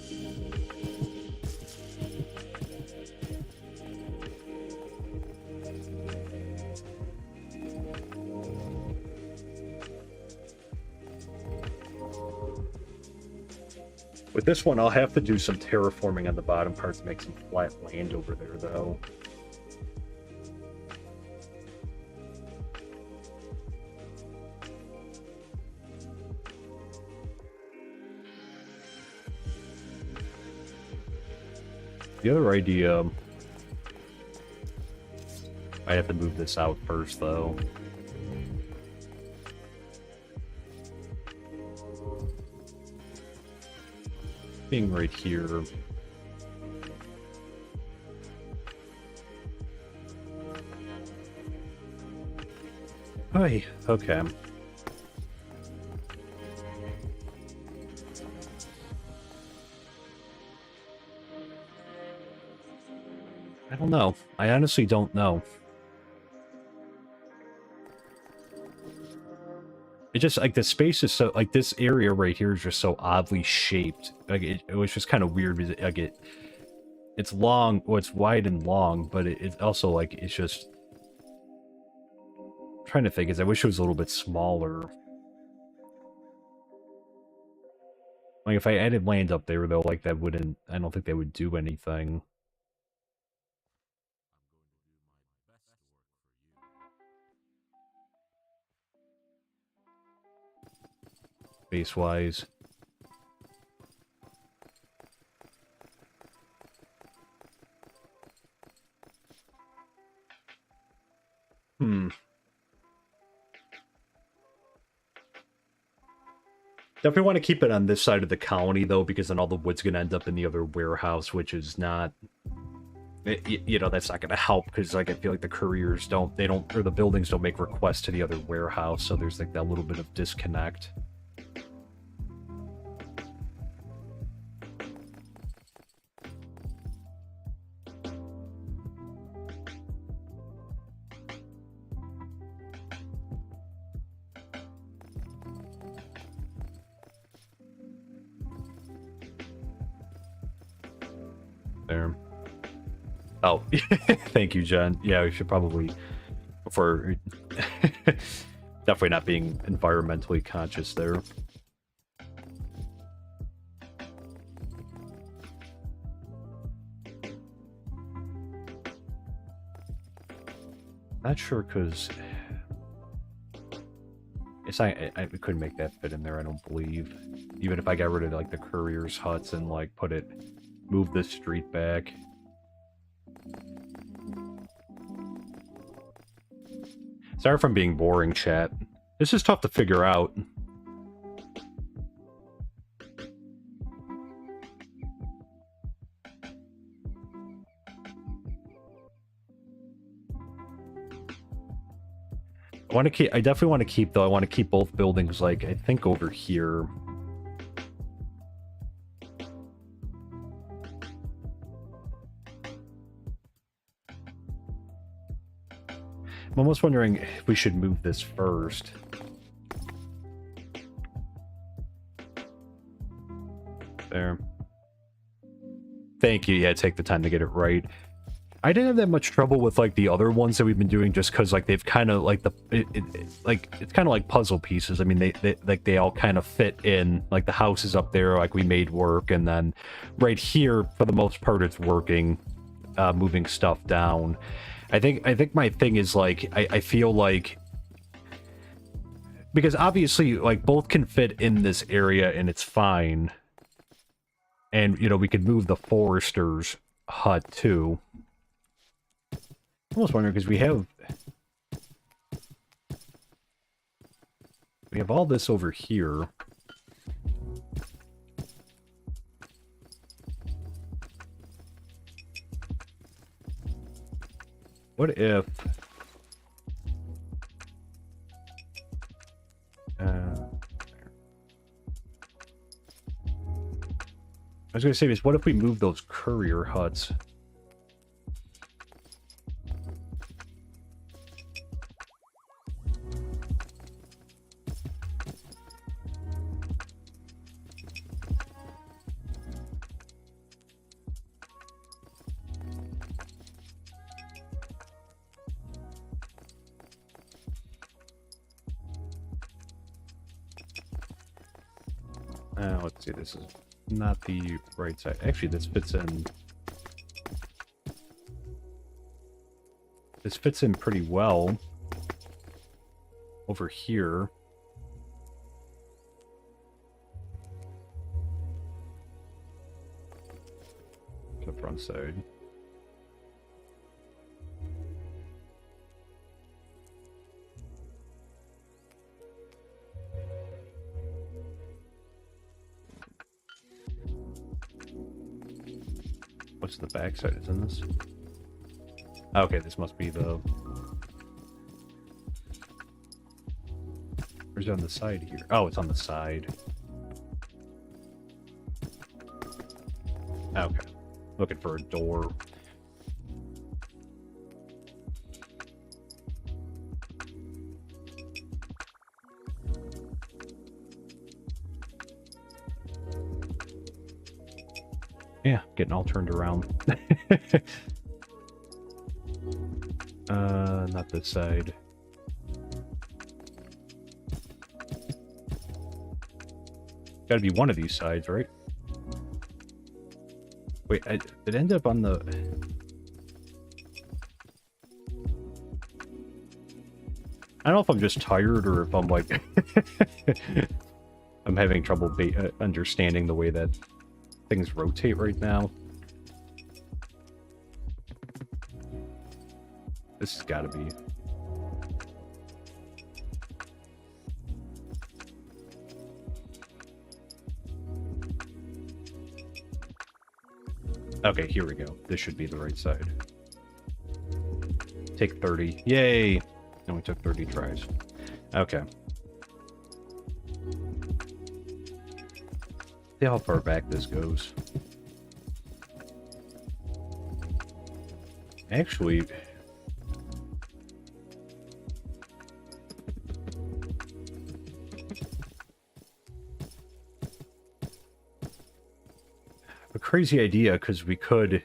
With this one, I'll have to do some terraforming on the bottom part to make some flat land over there, though. The other idea... I have to move this out first, though. Being right here. Hi. Okay. I don't know. I honestly don't know. It just, like, the space is so, like, this area right here is just so oddly shaped. Like, it was just kind of weird, because like, it's long, well, it's wide and long, but it's also, like, it's just... I'm trying to think, is I wish it was a little bit smaller. Like, if I added land up there, though, like, that wouldn't, I don't think that would do anything. Base-wise. Definitely want to keep it on this side of the colony, though, because then all the wood's going to end up in the other warehouse, which is not... you know, that's not going to help, because, like, I feel like the couriers don't, or the buildings don't make requests to the other warehouse, so there's, like, that little bit of disconnect. There. Oh, thank you, Jen. Yeah, we should probably, before, definitely not being environmentally conscious there. Not sure, because it's not, I couldn't make that fit in there, I don't believe. Even if I got rid of, like, the couriers' huts and, like, move this street back. Sorry if I'm being boring, chat. This is tough to figure out. I definitely want to keep, though, I want to keep both buildings, like, I think over here. I'm almost wondering if we should move this first. There. Thank you. Yeah, take the time to get it right. I didn't have that much trouble with, like, the other ones that we've been doing, just because, like, they've kind of, like, it's kind of like puzzle pieces. I mean, they all kind of fit in. Like, the house is up there, like, we made work, and then right here, for the most part, it's working, moving stuff down. I think my thing is, like, I feel like, because obviously, like, both can fit in this area and it's fine. And, you know, we could move the forester's hut too. I'm almost wondering, because we have all this over here. What if... I was going to say this, what if we move those courier huts? Let's see, this is not the right side. Actually, this fits in. This fits in pretty well over here. So front side. What's the back side? Isn't this? Okay, this must be the... Where's it on the side here? Oh, it's on the side. Okay. Looking for a door. Yeah, getting all turned around. Not this side. Gotta be one of these sides, right? Wait, it ended up on the... I don't know if I'm just tired or if I'm like... I'm having trouble understanding the way that things rotate right now. This has got to be... Okay, here we go. This should be the right side. Take 30. Yay! And we took 30 tries. Okay. See how far back this goes. Actually... a crazy idea, because we could...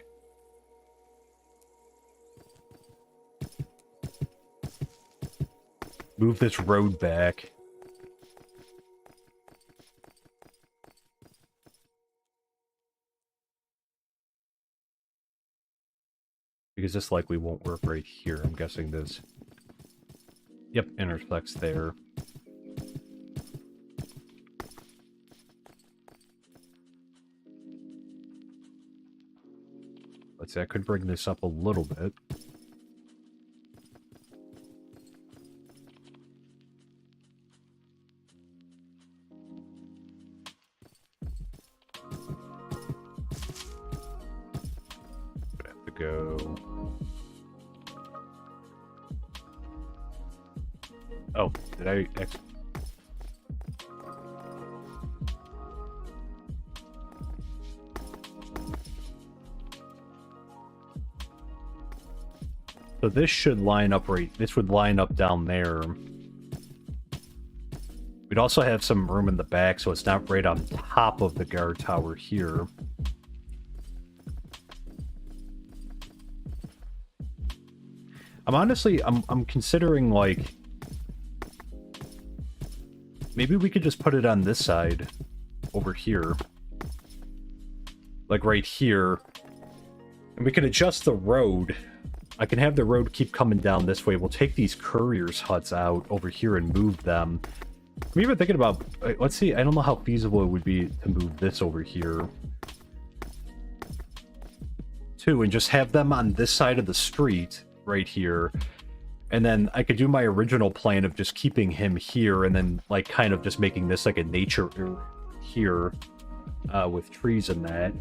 move this road back. Because this likely won't work right here. I'm guessing this... Yep, intersects there. Let's see, I could bring this up a little bit. I have to go... Oh, did I... So this should line up right... This would line up down there. We'd also have some room in the back, so it's not right on top of the guard tower here. I'm considering, like... Maybe we could just put it on this side. Over here. Like right here. And we can adjust the road. I can have the road keep coming down this way. We'll take these couriers' huts out over here and move them. I'm even thinking about... Let's see, I don't know how feasible it would be to move this over here. Too, and just have them on this side of the street, right here. And then I could do my original plan of just keeping him here, and then, like, kind of just making this like a nature here, with trees and that.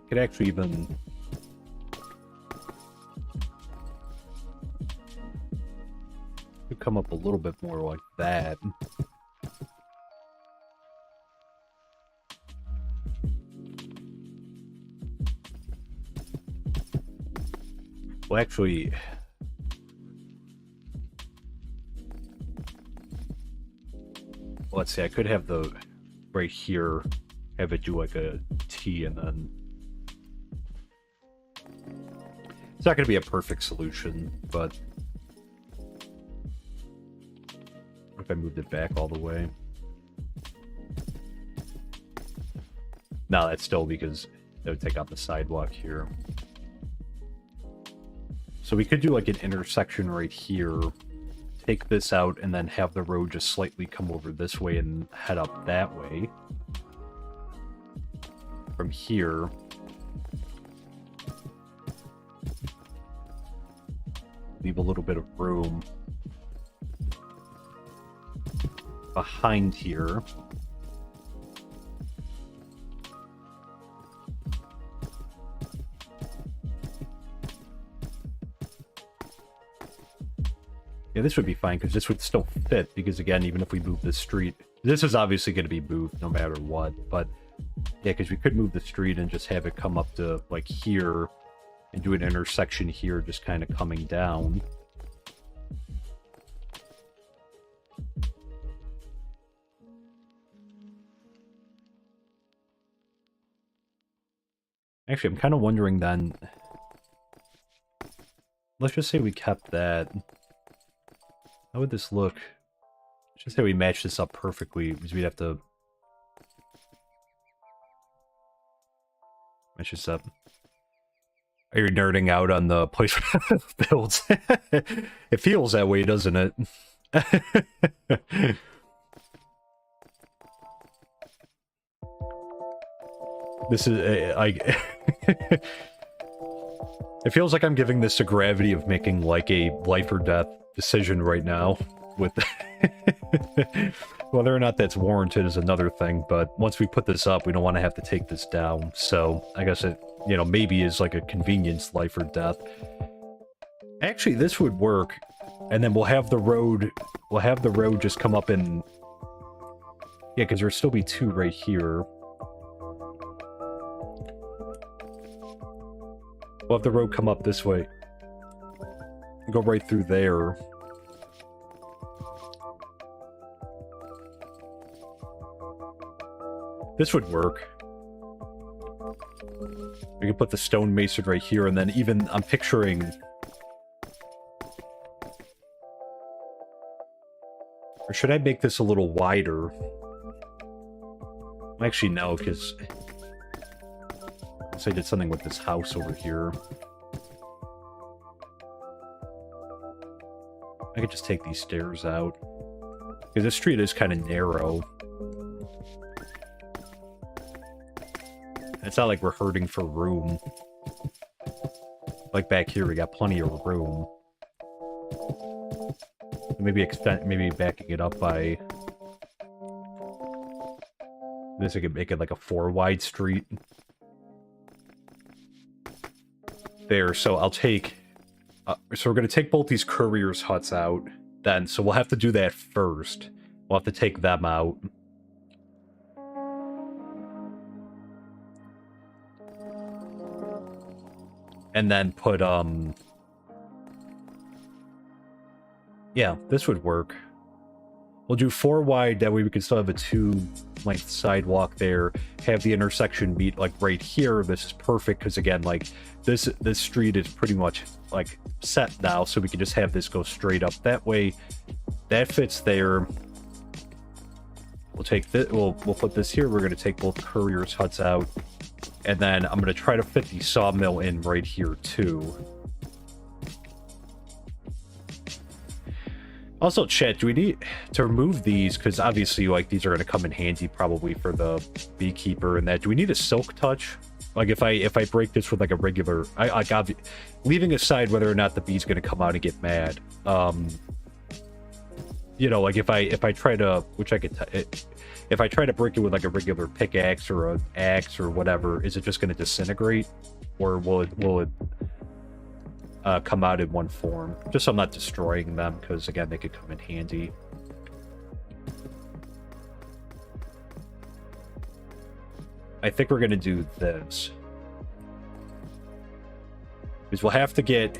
Could actually even... could come up a little bit more like that. Well, actually... let's see, I could have the... right here, have it do like a T and then... It's not going to be a perfect solution, but... What if I moved it back all the way? No, that's still because that would take out the sidewalk here. So we could do like an intersection right here, take this out, and then have the road just slightly come over this way and head up that way. From here. Leave a little bit of room behind here. Yeah, this would be fine, because this would still fit, because again, even if we move this street, this is obviously going to be moved no matter what, but yeah, because we could move the street and just have it come up to, like, here, and do an intersection here, just kind of coming down. Actually, I'm kind of wondering then, let's just say we kept that. How would this look? Let's just say we match this up perfectly, because we'd have to match this up. Are you nerding out on the placement of builds? It feels that way, doesn't it? This is like it feels like I'm giving this to gravity of making like a life or death decision right now with whether or not that's warranted is another thing, but once we put this up, we don't want to have to take this down. So I guess it, you know, maybe is like a convenience life or death. Actually, this would work, and then we'll have the road just come up in, yeah, because there'll still be two right here. We'll have the road come up this way. Go right through there. This would work. We could put the stone mason right here, and then even, I'm picturing... Or should I make this a little wider? Actually, no, because... I did something with this house over here. I could just take these stairs out. Because this street is kind of narrow. It's not like we're hurting for room. Like back here, we got plenty of room. Maybe backing it up by... This I could make it like a 4-wide street. There, so I'll take... so we're going to take both these couriers' huts out, then, so we'll have to do that first. We'll have to take them out. And then put, yeah, this would work. We'll do 4 wide, that way we can still have a 2-length sidewalk there, have the intersection meet, like, right here. This is perfect, because, again, like, this street is pretty much, like, set now, so we can just have this go straight up that way. That fits there. We'll take this, we'll put this here. We're going to take both couriers' huts out, and then I'm going to try to fit the sawmill in right here, too. Also, chat, do we need to remove these? Because obviously, like, these are going to come in handy probably for the beekeeper and that. Do we need a silk touch? Like, if I break this with, like, a regular... leaving aside whether or not the bee's going to come out and get mad. You know, like, if I try to... Which I could... if I try to break it with, like, a regular pickaxe or an axe or whatever, is it just going to disintegrate? Or will it come out in one form, just so I'm not destroying them, because again, they could come in handy. I think we're gonna do this, because we'll have to get,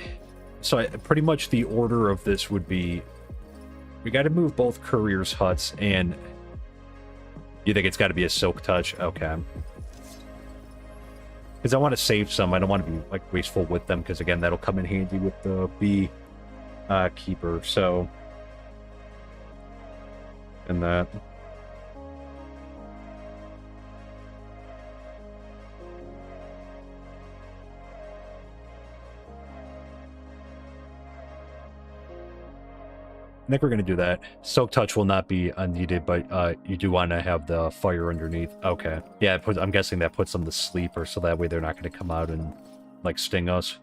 so pretty much the order of this would be, we got to move both couriers' huts, and you think it's got to be a silk touch? Okay. Because I want to save some. I don't want to be, like, wasteful with them, because, again, that'll come in handy with the bee keeper, so... And that... I think we're going to do that. Soak touch will not be unneeded, but you do want to have the fire underneath. Okay. Yeah, I'm guessing that puts them to sleep, or so that way they're not going to come out and, like, sting us.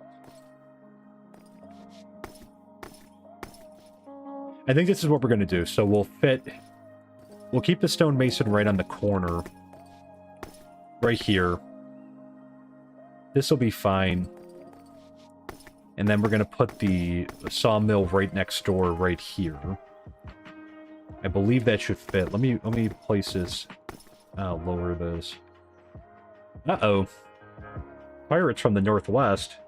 I think this is what we're going to do. So we'll keep the stonemason right on the corner. Right here. This will be fine. And then we're going to put the sawmill right next door right here. I believe that should fit. Let me place this. I'll lower this. Uh-oh. Pirates from the northwest.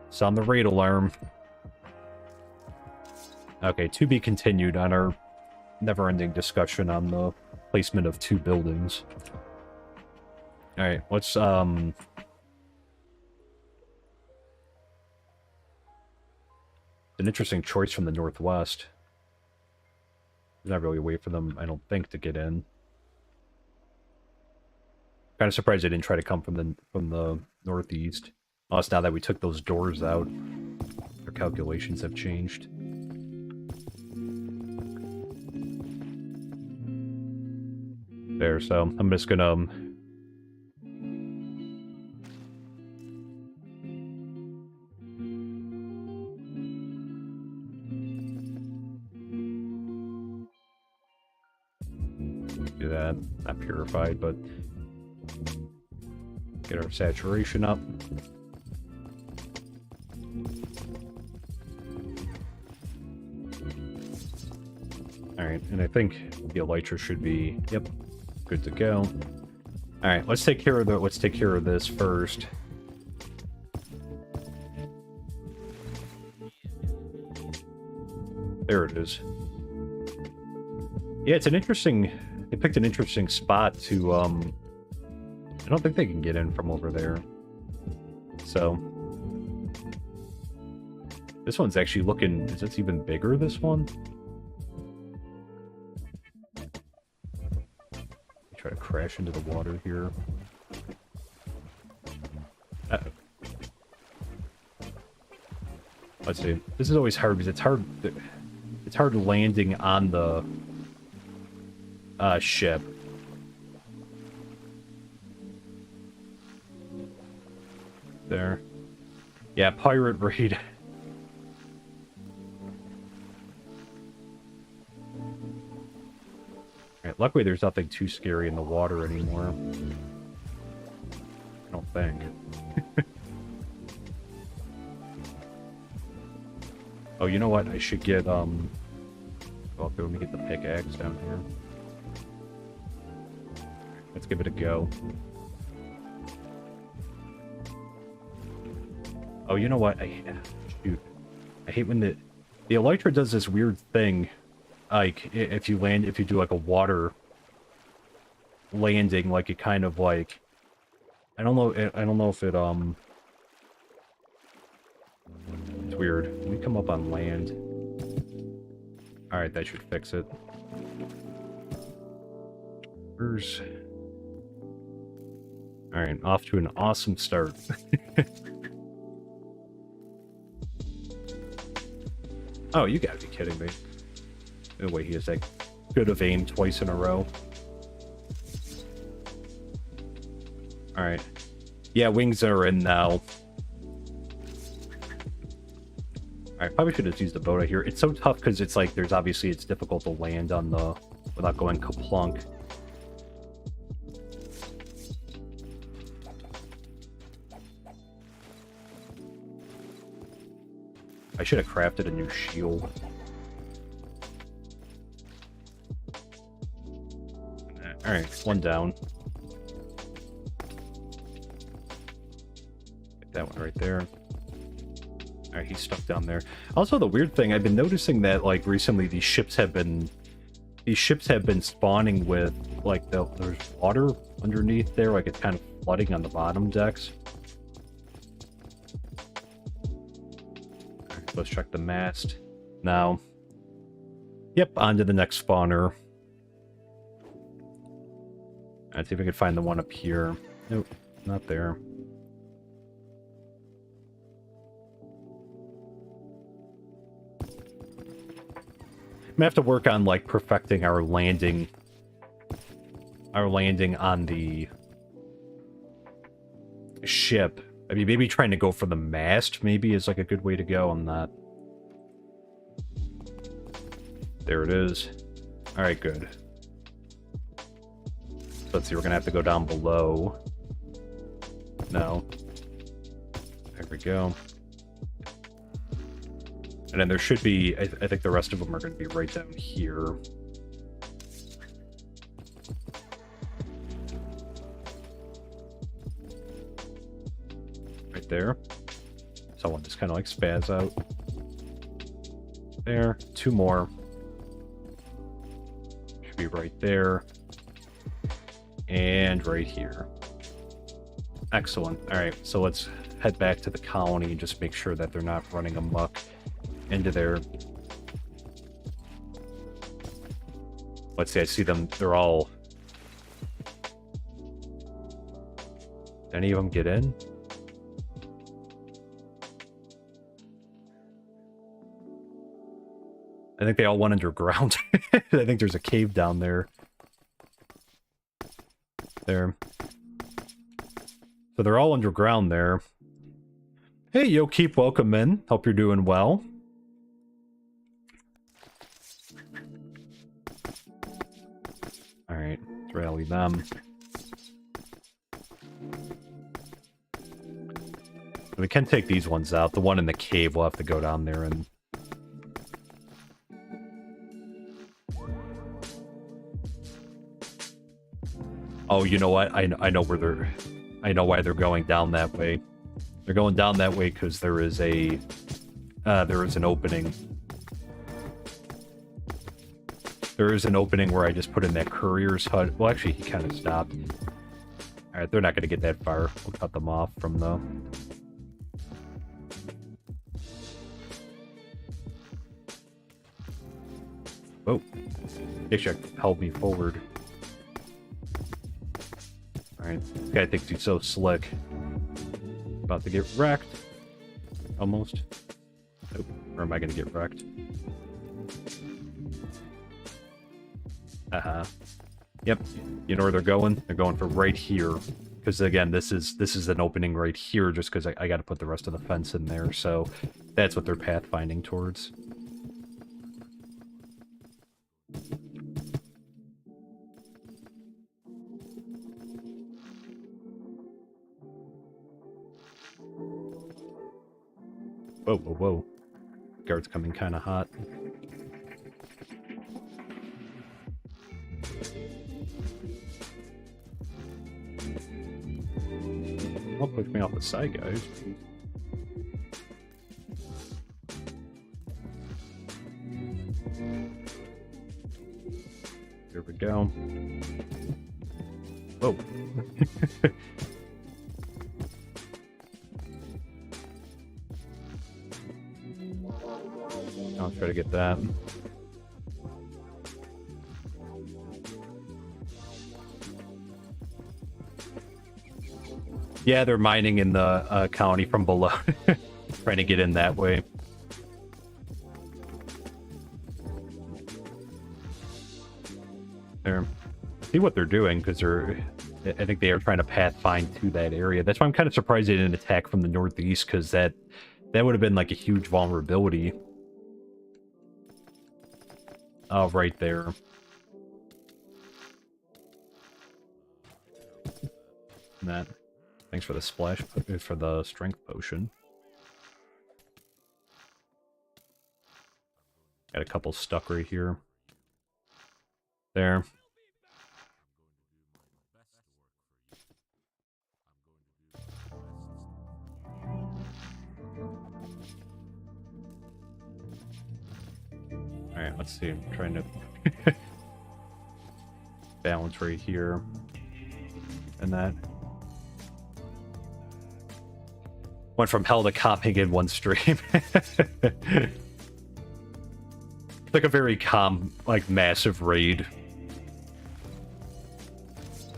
Sound the raid alarm. Okay, to be continued on our never-ending discussion on the placement of 2 buildings. Alright, let's, an interesting choice from the northwest. There's not really a way for them, I don't think, to get in. Kind of surprised they didn't try to come from the northeast. Unless now that we took those doors out, their calculations have changed. There, so I'm just gonna do that. Not purified, but get our saturation up. Alright, and I think the elytra should be, yep, good to go. Alright, let's take care of this first. There it is. Yeah, it's an interesting, they picked an interesting spot to, I don't think they can get in from over there. So, this one's actually looking, is this even bigger, this one? Try to crash into the water here. Uh-oh. Let's see. This is always hard because it's hard landing on the ship. There. Yeah, pirate raid. Alright, luckily there's nothing too scary in the water anymore. I don't think. Oh, you know what? I should get, well, let me get the pickaxe down here. Let's give it a go. Oh, you know what? Shoot. I hate when the elytra does this weird thing. Like, if you do like a water landing, like it kind of like, I don't know if it, it's weird. Let me come up on land. Alright, that should fix it. Where's... Alright, off to an awesome start. Oh, you gotta be kidding me. No way he is that good of aim twice in a row. Alright. Yeah, wings are in now. Alright, probably should have used the boat out here. It's so tough because it's like, it's difficult to land on the, without going kaplunk. I should have crafted a new shield. Alright, one down. Get that one right there. Alright, he's stuck down there. Also, the weird thing, I've been noticing that, like, recently these ships have been spawning with, like, there's water underneath there, like it's kind of flooding on the bottom decks. Alright, let's check the mast. Now, yep, on to the next spawner. Let's see if we can find the one up here. Nope, not there. gonna have to work on like perfecting our landing on the ship. I mean, maybe trying to go for the mast maybe is like a good way to go on that. There it is. All right, good. So let's see, we're gonna have to go down below. No. There we go. And then there should be, I think the rest of them are going to be right down here. Right there. Someone just kind of like spaz out. There. 2 more. Should be right there. And right here. Excellent. All right, so let's head back to the colony and just make sure that they're not running amok into their... Let's see, I see them, they're all... Did any of them get in? I think they all went underground. I think there's a cave down there. There. So they're all underground there. Hey, yo, keep welcome in. Hope you're doing well. Alright, let's rally them. We can take these ones out. The one in the cave, we'll have to go down there and... Oh, you know what? I know where they're... I know why they're going down that way. They're going down that way because there is a... there is an opening. There is an opening where I just put in that courier's hut. Well, actually, he kind of stopped. Alright, they're not going to get that far. We'll cut them off from the... Oh. They should have held me forward. Alright, this guy thinks he's so slick. About to get wrecked. Almost. Nope. Or am I going to get wrecked? Yep. You know where they're going? They're going for right here. Because again, this is an opening right here just because I got to put the rest of the fence in there. So that's what they're pathfinding towards. Whoa, whoa, whoa. Guard's coming kind of hot. Don't push me off the side, guys. Here we go. Whoa. I'll try to get that. Yeah, they're mining in the colony from below. Trying to get in that way. There. See what they're doing, because I think they are trying to pathfind to that area. That's why I'm kind of surprised they didn't attack from the northeast, because that would have been like a huge vulnerability. Oh, right there. And that. Thanks for the splash, for the strength potion. Got a couple stuck right here. There. Alright, let's see. I'm trying to balance right here. And that. Went from hell to copying in one stream. It's like a very massive raid.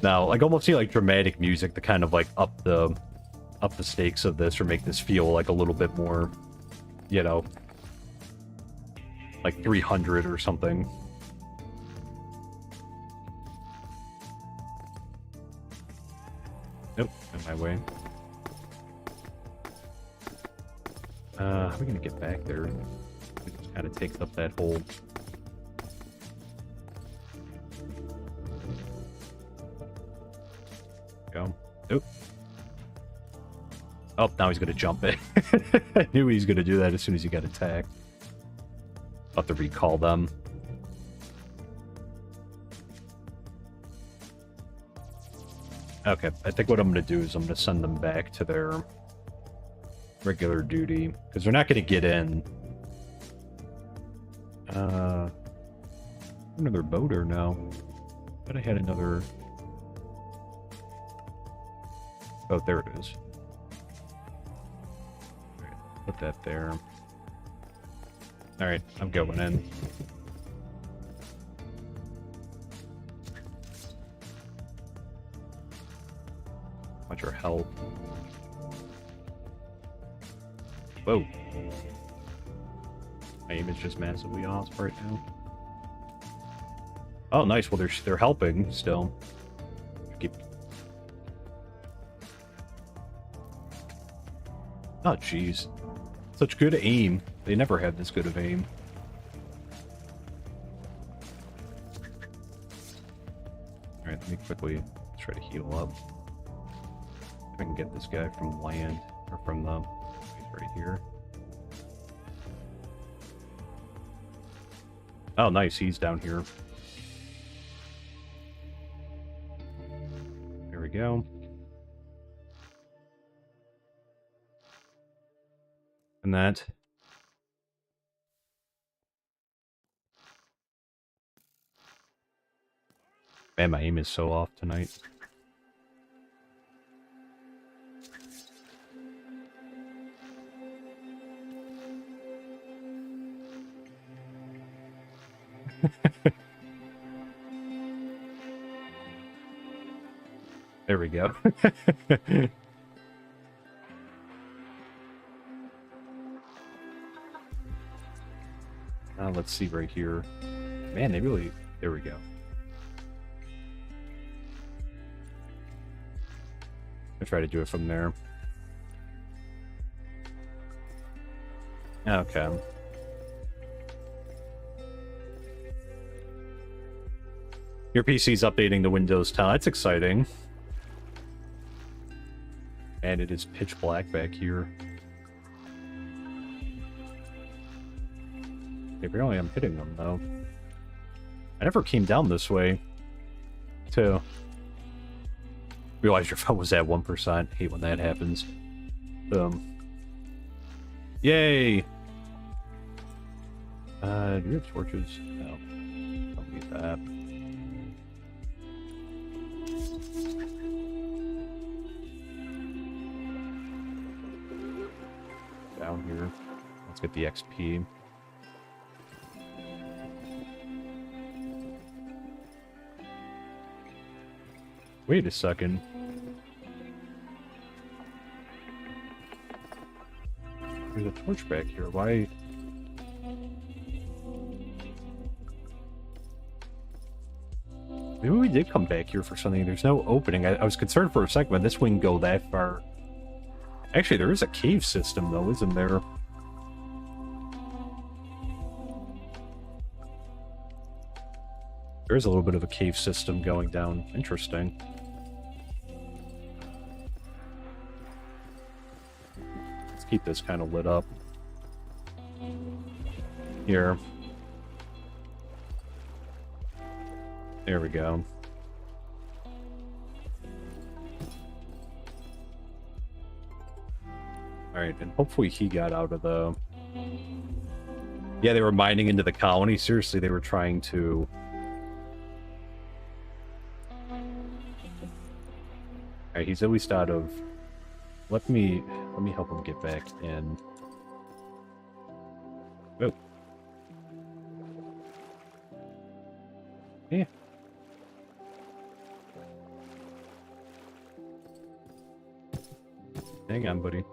Now, like almost see like dramatic music to kind of like up the stakes of this or make this feel like a little bit more, you know. like 300 or something. Nope, in my way. How are we gonna get back there? It just kind of takes up that whole... Go. Nope. Oh, now he's gonna jump it. I knew he was gonna do that as soon as he got attacked. I'll have to recall them. Okay, I think what I'm gonna do is I'm gonna send them back to their regular duty, because they're not gonna get in. Another boat or no? But I had another... Oh, there it is. Alright, put that there. Alright, I'm going in. Want your help. Whoa. My aim is just massively off right now. Oh, nice. Well, they're helping still. Keep... Oh, jeez. Such good aim. They never had this good of aim. Alright, let me quickly try to heal up. If I can get this guy from land, or from the... He's right here. Oh, nice. He's down here. There we go. And that... Man, my aim is so off tonight. There we go. Let's see right here. Man, they really... There we go. I'll try to do it from there. Okay. Your PC's updating the Windows 10. That's exciting. And it is pitch black back here. Apparently I'm hitting them, though. I never came down this way. To realize your phone was at 1%. Hate when that happens. Yay! Do we have torches? No. Don't need that. Down here. Let's get the XP. Wait a second. There's a torch back here. Why? Maybe we did come back here for something. There's no opening. I was concerned for a second, but this wouldn't go that far. Actually, there is a cave system, though, isn't there? There is a little bit of a cave system going down. Interesting. Let's keep this kind of lit up. Here. There we go. Alright, and hopefully he got out of the... Yeah, they were mining into the colony. Seriously, they were trying to... Alright, he's at least out of... Let me help him get back in. Oh. Yeah. Hang on, buddy.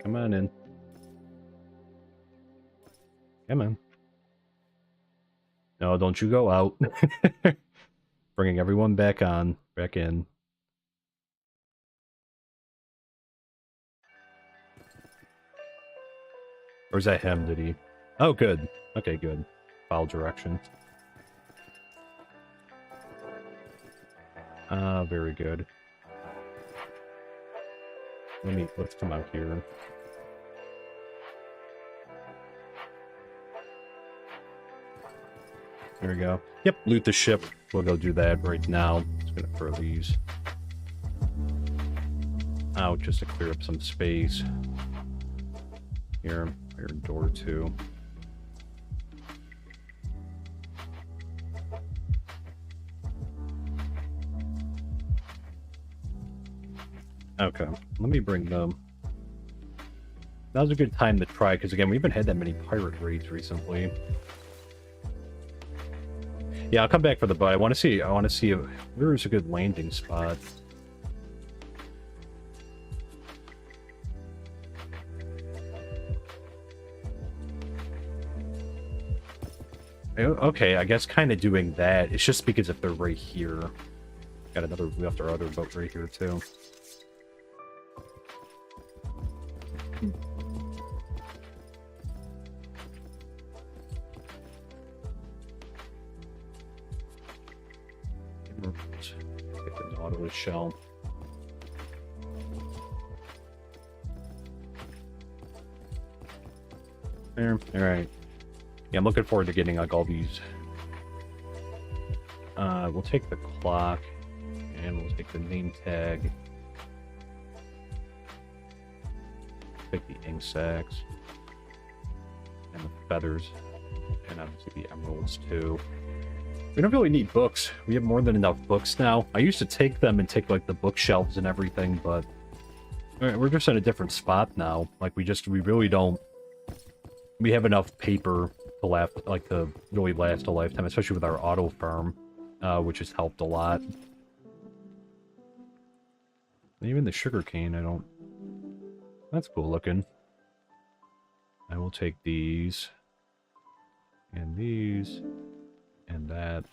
Come on in. Come on. No, don't you go out. Bringing everyone back in. Or is that him, did he? Oh, good. Okay, good. Follow directions. Very good. Let's come out here. There we go. Yep, loot the ship. We'll go do that right now. Just gonna throw these out just to clear up some space. Here, iron door too. Okay, let me bring them. That was a good time to try, because again, we haven't had that many pirate raids recently. Yeah, I'll come back for the boat. I want to see where is a good landing spot. Okay, I guess kind of doing that. It's just because if they're right here. Got another, we have our other boat right here too. Get the Nautilus shell. There, alright. Yeah, I'm looking forward to getting like all these. We'll take the clock, and we'll take the name tag. Take the ink sacks, and the feathers, and obviously the emeralds too. We don't really need books. We have more than enough books now. I used to take them and take like the bookshelves and everything, but we're just in a different spot now. Like we really don't. We have enough paper to really last a lifetime, especially with our auto farm, which has helped a lot. Even the sugarcane, I don't. That's cool looking. I will take these, and that.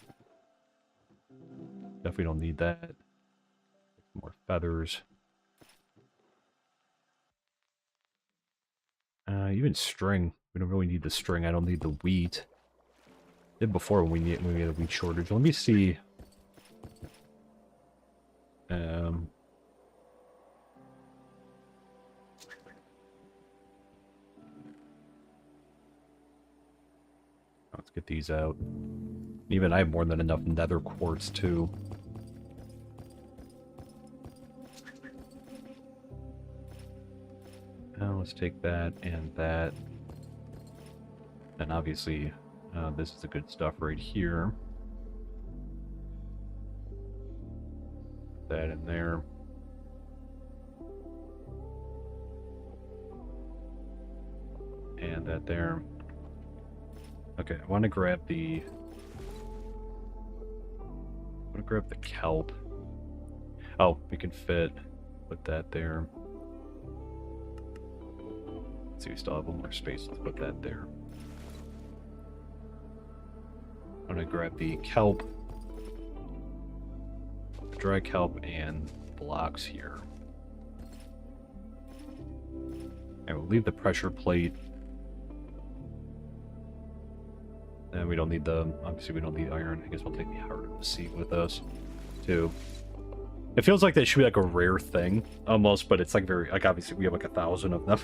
Definitely don't need that. More feathers. Even string. We don't really need the string. I don't need the wheat. Did before when we had a wheat shortage. Let me see. Let's get these out. Even I have more than enough nether quartz too. Now let's take that and that. And obviously, this is the good stuff right here. That in there. And that there. Okay, I want to grab the kelp. Oh, we can put that there. Let's see, we still have one more space. Let's put that there. I'm gonna grab the kelp, the dry kelp, and blocks here. And we'll leave the pressure plate. And we don't need obviously we don't need iron. I guess we'll take the heart of the sea with us, too. It feels like that should be like a rare thing, almost, but it's like very, like obviously we have like 1,000 of them.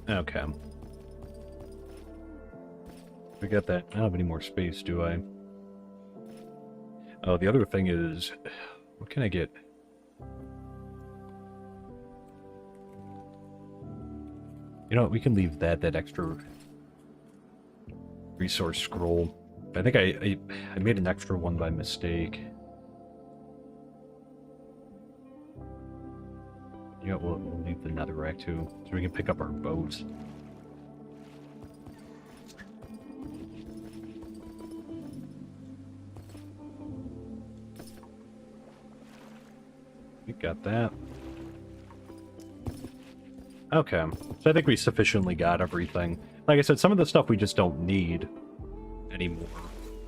Okay. We got that. I don't have any more space, do I? Oh, the other thing is, what can I get? You know what, we can leave that extra resource scroll. I think I made an extra one by mistake. You know, we'll leave the netherrack too, so we can pick up our boats. We got that. Okay, so I think we sufficiently got everything. Like I said, some of the stuff we just don't need anymore,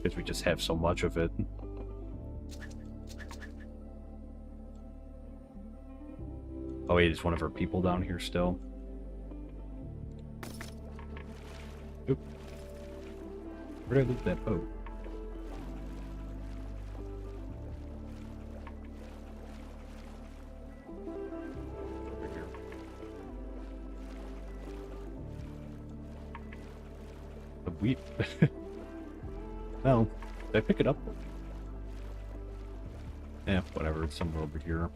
because we just have so much of it. Oh wait, is one of our people down here still? Oop. Where did I leave that boat? Over here. The wheat. No, did I pick it up? Eh, whatever, it's somewhere over here.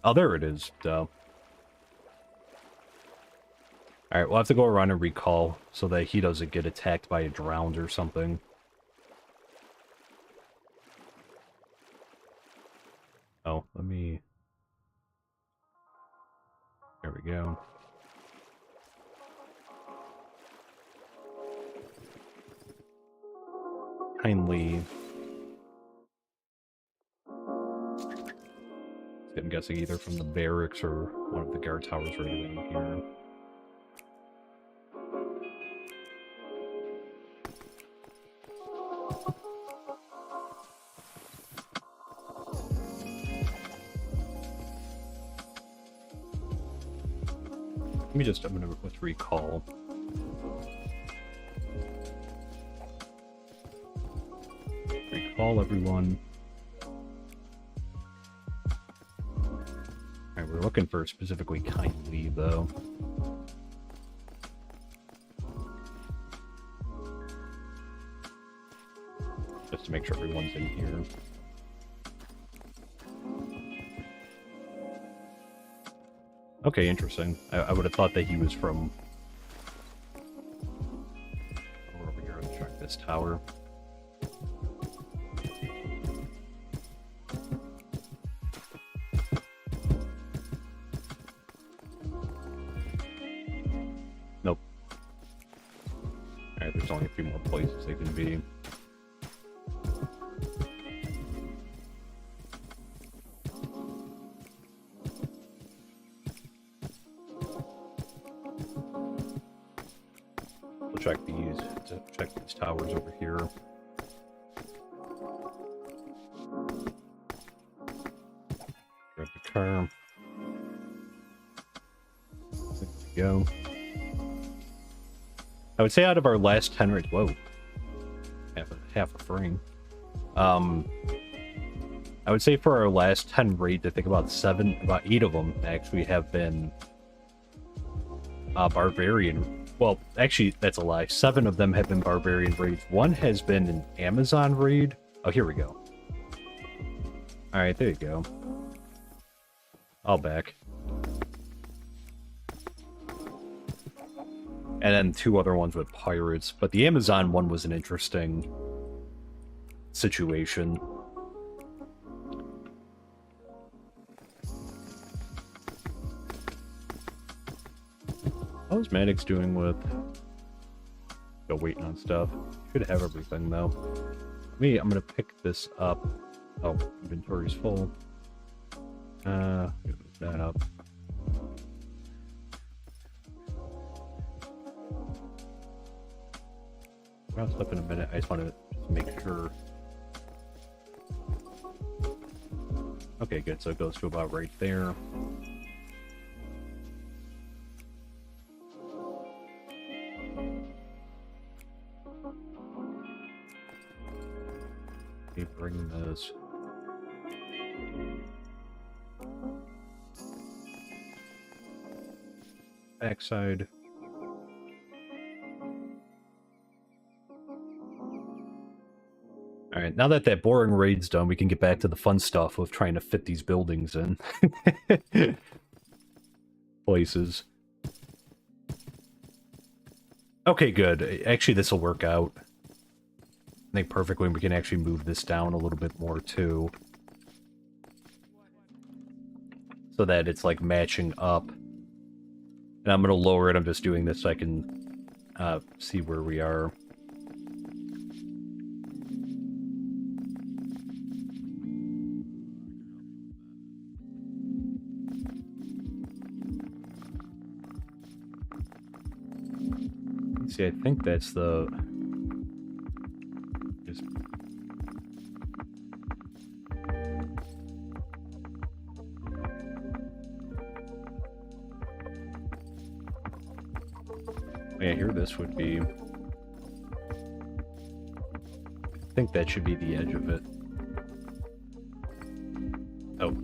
Oh, there it is, duh. Alright, we'll have to go around and recall so that he doesn't get attacked by a drowned or something. Oh, let me... There we go. Kindly... I'm guessing either from the barracks or one of the guard towers right around here. Let's recall. Recall everyone. Alright, we're looking for specifically kindly, though. Just to make sure everyone's in here. Okay, interesting. I would have thought that he was from... over here, let's check this tower. Nope. Alright, there's only a few more places they can be. Check these towers over here. Grab the car. There we go. I would say out of our last 10 raids, whoa, half a frame. I would say for our last 10 raids, I think about 8 of them actually have been barbarian. Well, actually, that's a lie. 7 of them have been barbarian raids. 1 has been an Amazon raid. Oh, here we go. Alright, there you go. All back. And then 2 other ones with pirates. But the Amazon one was an interesting situation. How's Maddox doing with... Still waiting on stuff. Should have everything, though. I'm gonna pick this up. Oh, inventory's full. Move that up. I'll step in a minute. I just want to make sure. Okay, good. So it goes to about right there. Bring this. Backside. Alright, now that boring raid's done, we can get back to the fun stuff of trying to fit these buildings in. Places. Okay, good. Actually, this will work out. think perfectly we can actually move this down a little bit more too. So that it's like matching up. And I'm gonna lower it, I'm just doing this so I can see where we are. See, I think that's the... Yeah, here this would be... I think that should be the edge of it. Oh.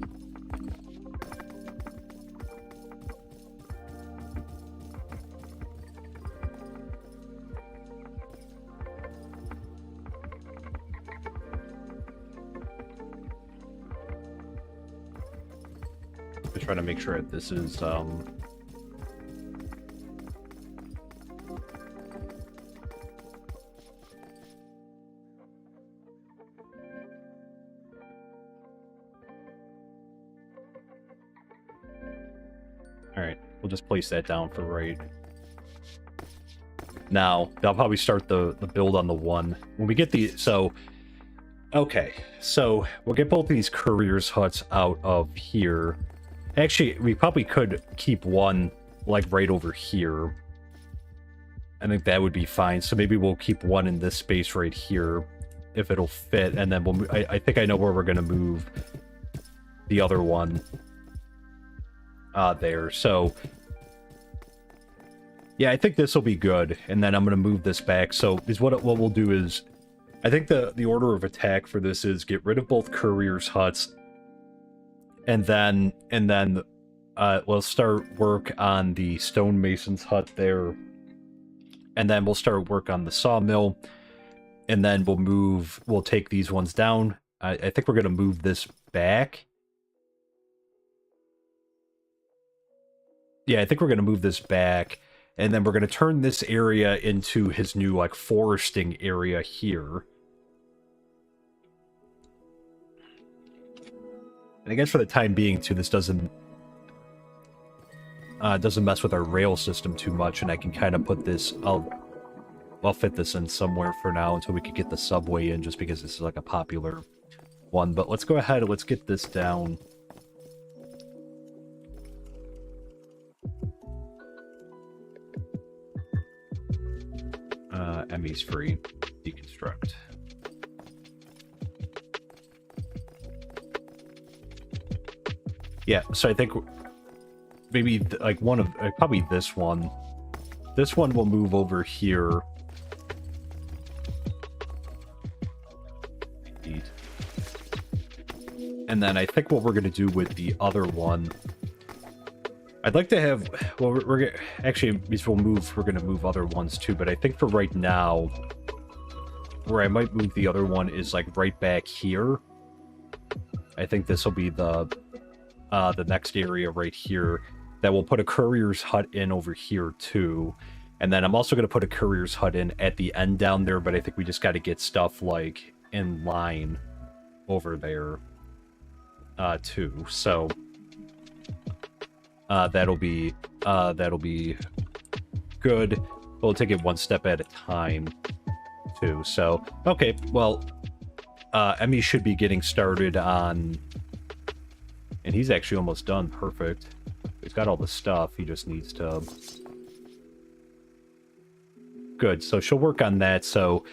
Just trying to make sure that this is, Alright, we'll just place that down for right now. I'll probably start the build on the one. When we get the... So, okay. So, we'll get both of these couriers' huts out of here. Actually, we probably could keep one, like, right over here. I think that would be fine. So maybe we'll keep one in this space right here, if it'll fit. And then we'll... I think I know where we're going to move the other one. There. So, yeah, I think this will be good. And then I'm going to move this back. So, what we'll do is, I think the order of attack for this is get rid of both couriers' huts, and then we'll start work on the stonemason's hut there, and then we'll start work on the sawmill, and then we'll take these ones down. I think we're going to move this back. Yeah, I think we're going to move this back, and then we're going to turn this area into his new, like, foresting area here. And I guess for the time being, too, this doesn't mess with our rail system too much, and I can kind of put this... I'll fit this in somewhere for now until we can get the subway in, just because this is, like, a popular one. But let's go ahead and let's get this down. Emmy's free. Deconstruct. Yeah, so I think maybe like probably this one. This one will move over here. And then I think what we're going to do with the other one, I'd like to have, well, we're actually, we're going to move other ones too, but I think for right now, where I might move the other one is like right back here. I think this will be the next area right here that will put a courier's hut in over here too. And then I'm also going to put a courier's hut in at the end down there, but I think we just got to get stuff like in line over there too. So that'll be good. We'll take it one step at a time too. So okay, well, Emmy should be getting started on, and he's actually almost done. Perfect. He's got all the stuff. He just needs to. Good. So she'll work on that. So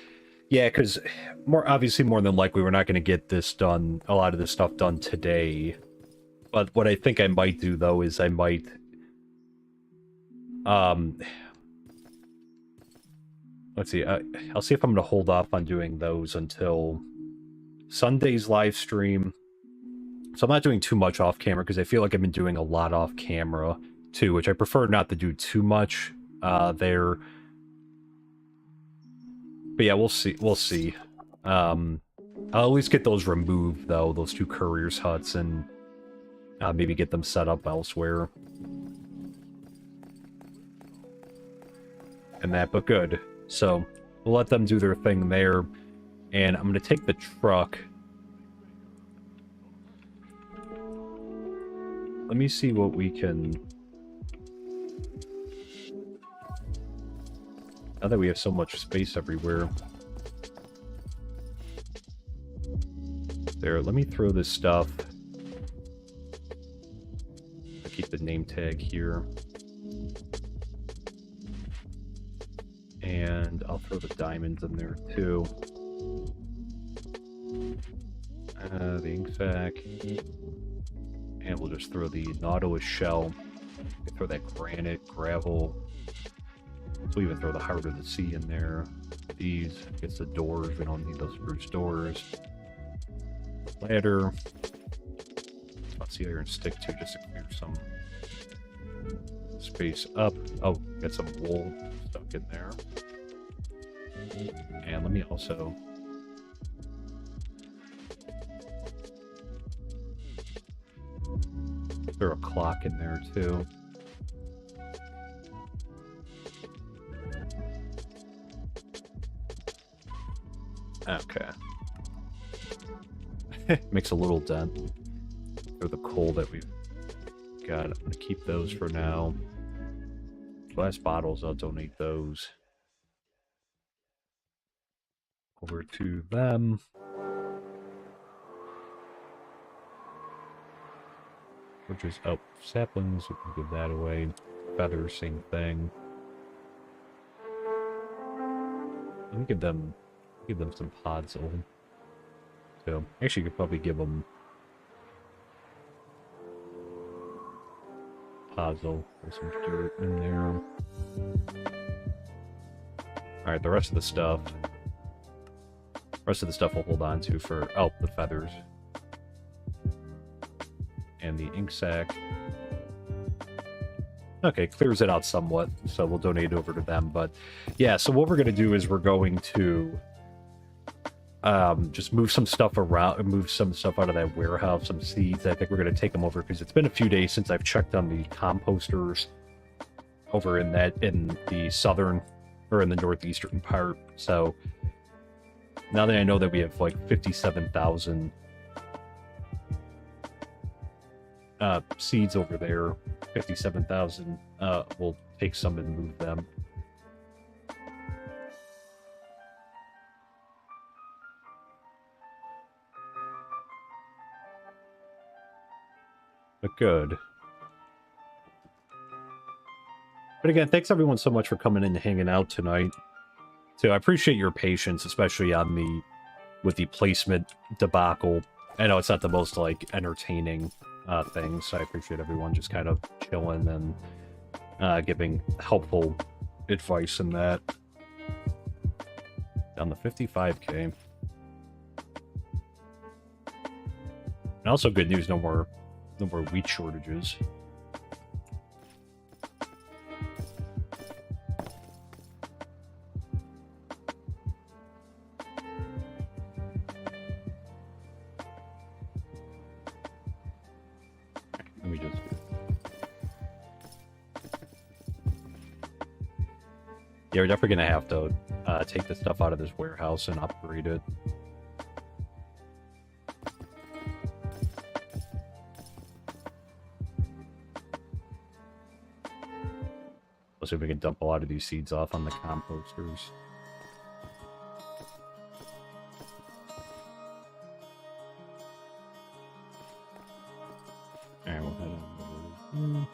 yeah, because more than likely we're not going to get this done. A lot of this stuff done today. But what I think I might do, though, is I might... let's see. I'll see if I'm going to hold off on doing those until Sunday's live stream. So I'm not doing too much off camera, because I feel like I've been doing a lot off camera, too, which I prefer not to do too much there. But yeah, we'll see. We'll see. I'll at least get those removed, though, those two couriers' huts, and... maybe get them set up elsewhere. And that, but good. So, we'll let them do their thing there. And I'm going to take the truck. Let me see what we can... Now that we have so much space everywhere. There, let me throw this stuff. I'll keep the name tag here. And I'll throw the diamonds in there too. The ink sac. And we'll just throw the Nautilus shell. Throw that granite, gravel. We'll even throw the heart of the sea in there. These, gets the doors. We don't need those spruce doors. Ladder. Let's see iron stick too, just to clear some space up. Oh, got some wool stuck in there. And let me also throw a clock in there too. Okay. Makes a little dent for the coal that we've got. I'm going to keep those for now. Glass bottles, I'll donate those over to them. Which is, oh, saplings, we can give that away. Feathers, same thing. Let me give them some podzol. So, actually, you could probably give them podzol with some dirt in there. Alright, the rest of the stuff we'll hold on to for, oh, the feathers. And the ink sac. Okay, clears it out somewhat, so we'll donate it over to them. But yeah, so what we're going to do is we're going to just move some stuff around, move some stuff out of that warehouse, some seeds. I think we're going to take them over because it's been a few days since I've checked on the composters over in the southern or in the northeastern part. So now that I know that we have like 57,000 seeds over there, 57,000, we'll take some and move them. But good. But again, thanks everyone so much for coming in and hanging out tonight. So I appreciate your patience, especially on with the placement debacle. I know it's not the most like entertaining thing, so I appreciate everyone just kind of chilling and giving helpful advice in that. Down to 55k. And also good news, no more wheat shortages. Let me just... Yeah, we're definitely gonna have to take the stuff out of this warehouse and upgrade it. Let's see if we can dump a lot of these seeds off on the composters. Alright, we'll head over.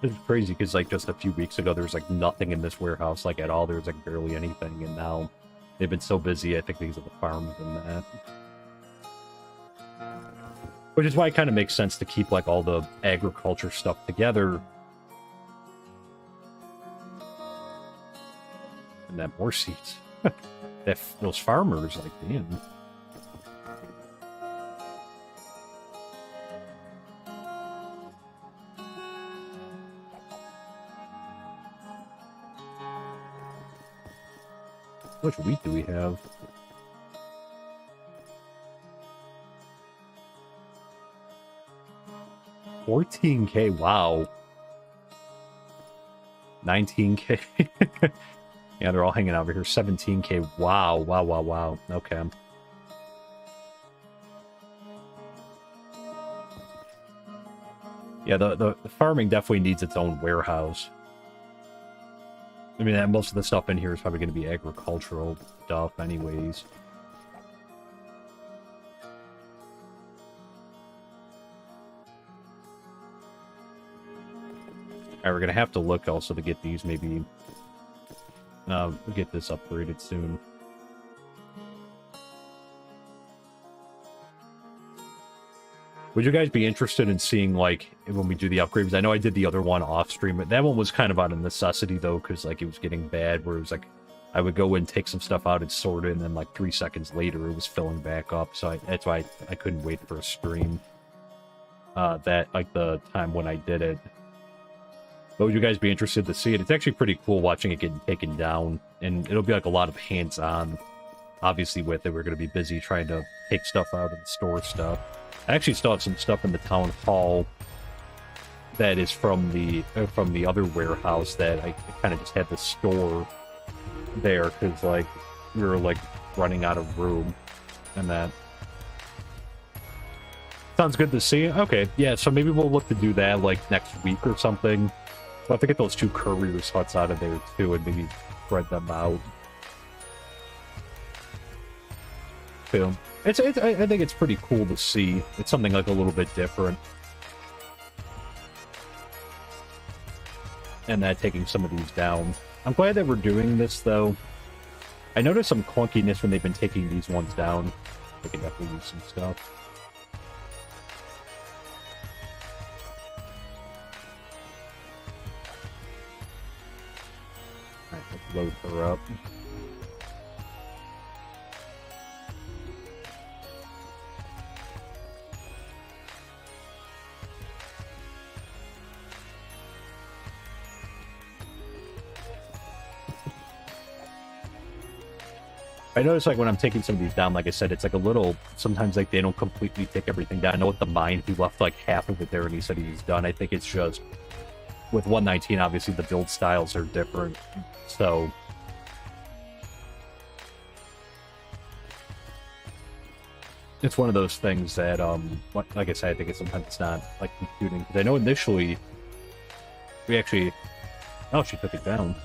This is crazy because like just a few weeks ago there was like nothing in this warehouse like at all. There was like barely anything, and now they've been so busy, I think because of the farms and that. Which is why it kind of makes sense to keep like all the agriculture stuff together. And then more seeds. Those farmers, like, damn. How much wheat do we have? 14k, wow. 19K. Yeah, they're all hanging out over here. 17K. Wow, wow, wow, wow. Okay. Yeah, the farming definitely needs its own warehouse. I mean, most of the stuff in here is probably going to be agricultural stuff anyways. Alright, we're going to have to look also to get these maybe... get this upgraded soon. Would you guys be interested in seeing, like, when we do the upgrades? I know I did the other one off stream, but that one was kind of out of necessity, though, because, like, it was getting bad, where it was, like, I would go and take some stuff out and sort it, and then, like, 3 seconds later, it was filling back up, so that's why I couldn't wait for a stream. That, like, the time when I did it. But would you guys be interested to see it? It's actually pretty cool watching it getting taken down, and it'll be, like, a lot of hands-on. Obviously, with it, we're going to be busy trying to take stuff out and store stuff. I actually still have some stuff in the town hall that is from the other warehouse that I kind of just had to store there because, like, we were, like, running out of room and that. Sounds good to see. Okay, yeah, so maybe we'll look to do that, like, next week or something. We'll have to get those 2 courier huts out of there, too, and maybe spread them out. Too. I think it's pretty cool to see. It's something, like, a little bit different. And that taking some of these down. I'm glad that we're doing this, though. I noticed some clunkiness when they've been taking these ones down. I can definitely use some stuff. Alright, let's load her up. I notice, like, when I'm taking some of these down, like I said, it's like a little, sometimes, like, they don't completely take everything down. I know with the mine, he left, like, half of it there, and he said he was done. I think it's just, with 119, obviously, the build styles are different, so... It's one of those things that, like I said, I think it's sometimes it's not, like, computing. Because I know initially, we actually... Oh, she took it down.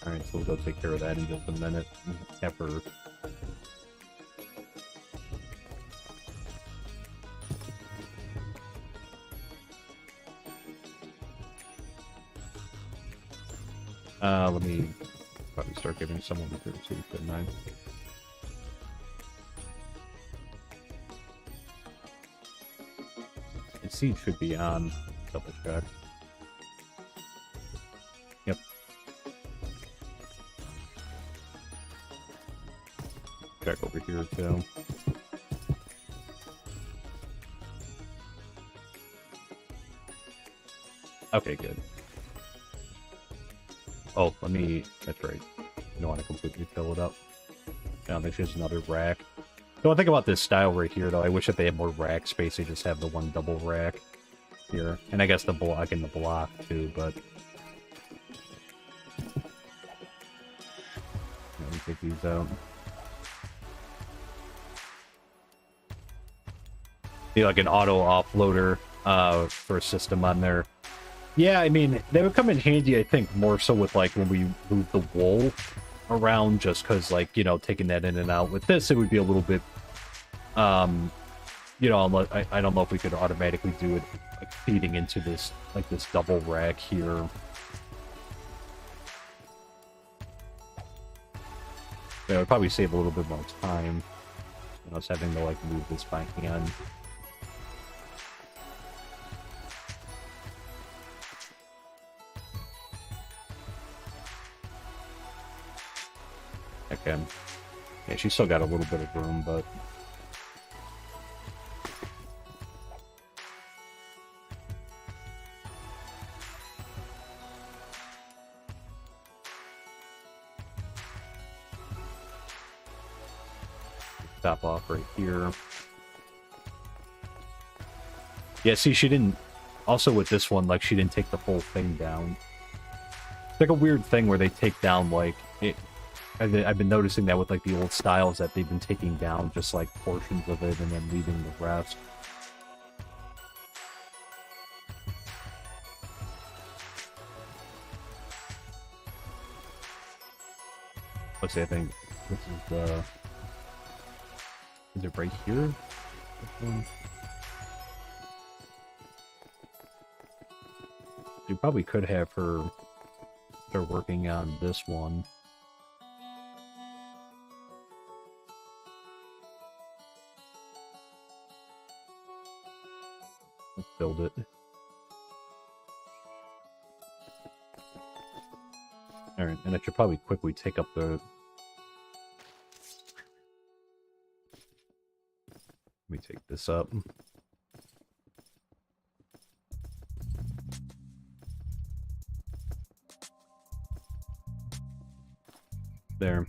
Alright, so we'll go take care of that in just a minute. Have her... let me probably start giving someone the 32, couldn't I? The seed should be on. Double check. Yep. Check over here too. Okay, good. Oh, let me... That's right. You don't want to completely fill it up. Now there's just another rack. The one thing about this style right here, though, I wish that they had more rack space. They just have the one double rack here. And I guess the block in the block, too, but... Let me take these out. Be like an auto offloader for a system on there. Yeah, I mean, they would come in handy, I think, more so with, like, when we move the wool around, just because, like, you know, taking that in and out. With this, it would be a little bit, you know, I don't know if we could automatically do it, like, feeding into this, like, this double rack here. Yeah, it would probably save a little bit more time, you know, us having to, like, move this by hand. Okay. Yeah, she's still got a little bit of room, but... Stop off right here. Yeah, see, she didn't... Also with this one, like, she didn't take the whole thing down. It's like a weird thing where they take down, like... I've been noticing that with, like, the old styles that they've been taking down just, like, portions of it and then leaving the rest. Let's see, I think this is the... Is it right here? You probably could have her start working on this one. Let's build it. Alright, and I should probably quickly take up the... Let me take this up. There.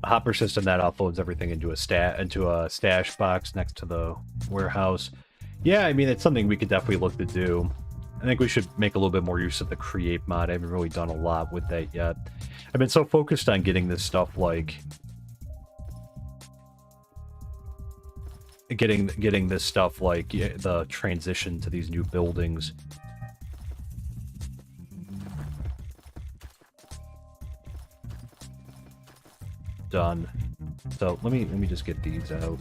A hopper system that offloads everything into a stash box next to the warehouse. Yeah, I mean, it's something we could definitely look to do. I think we should make a little bit more use of the create mod. I haven't really done a lot with that yet. I've been so focused on getting this stuff, like... Getting this stuff, like, the transition to these new buildings. Done. So, let me just get these out.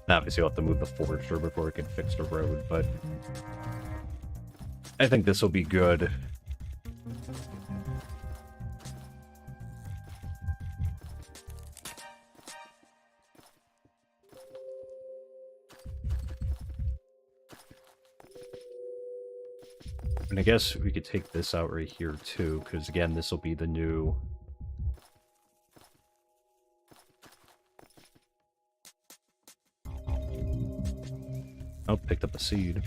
Obviously, I'll have to move the forester before we can fix the road, but I think this will be good. And I guess we could take this out right here, too, because, again, this will be the new... Oh, picked up a seed.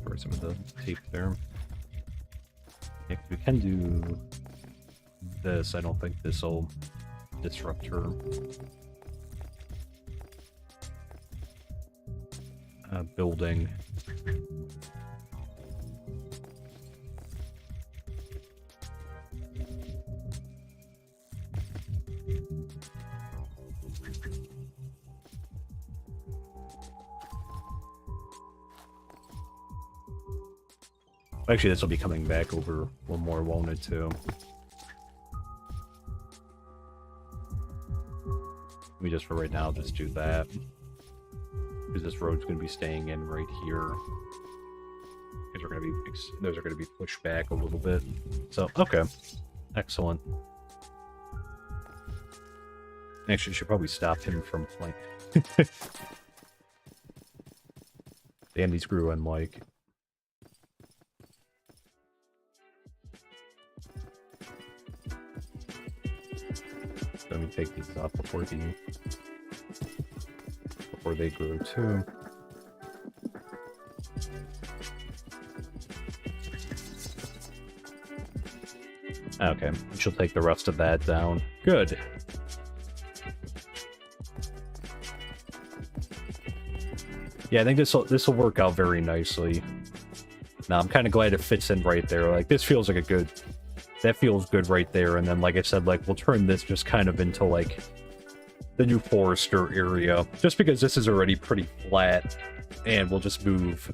For some of the tape there. Yeah, we can do this. I don't think this will disrupt her. Building. Actually, this will be coming back over one more, won't it, too? We just, for right now, just do that. Because this road's going to be staying in right here. Those are going to be pushed back a little bit. So, okay. Excellent. Actually, should probably stop him from playing. Damn, these grew in, like... Let me take these off before they grow too. Okay, she'll take the rest of that down. Good. Yeah, I think this will work out very nicely. Now I'm kind of glad it fits in right there. Like, this feels like a good... That feels good right there, and then, like I said, like, we'll turn this just kind of into, like, the new forester area, just because this is already pretty flat, and we'll just move,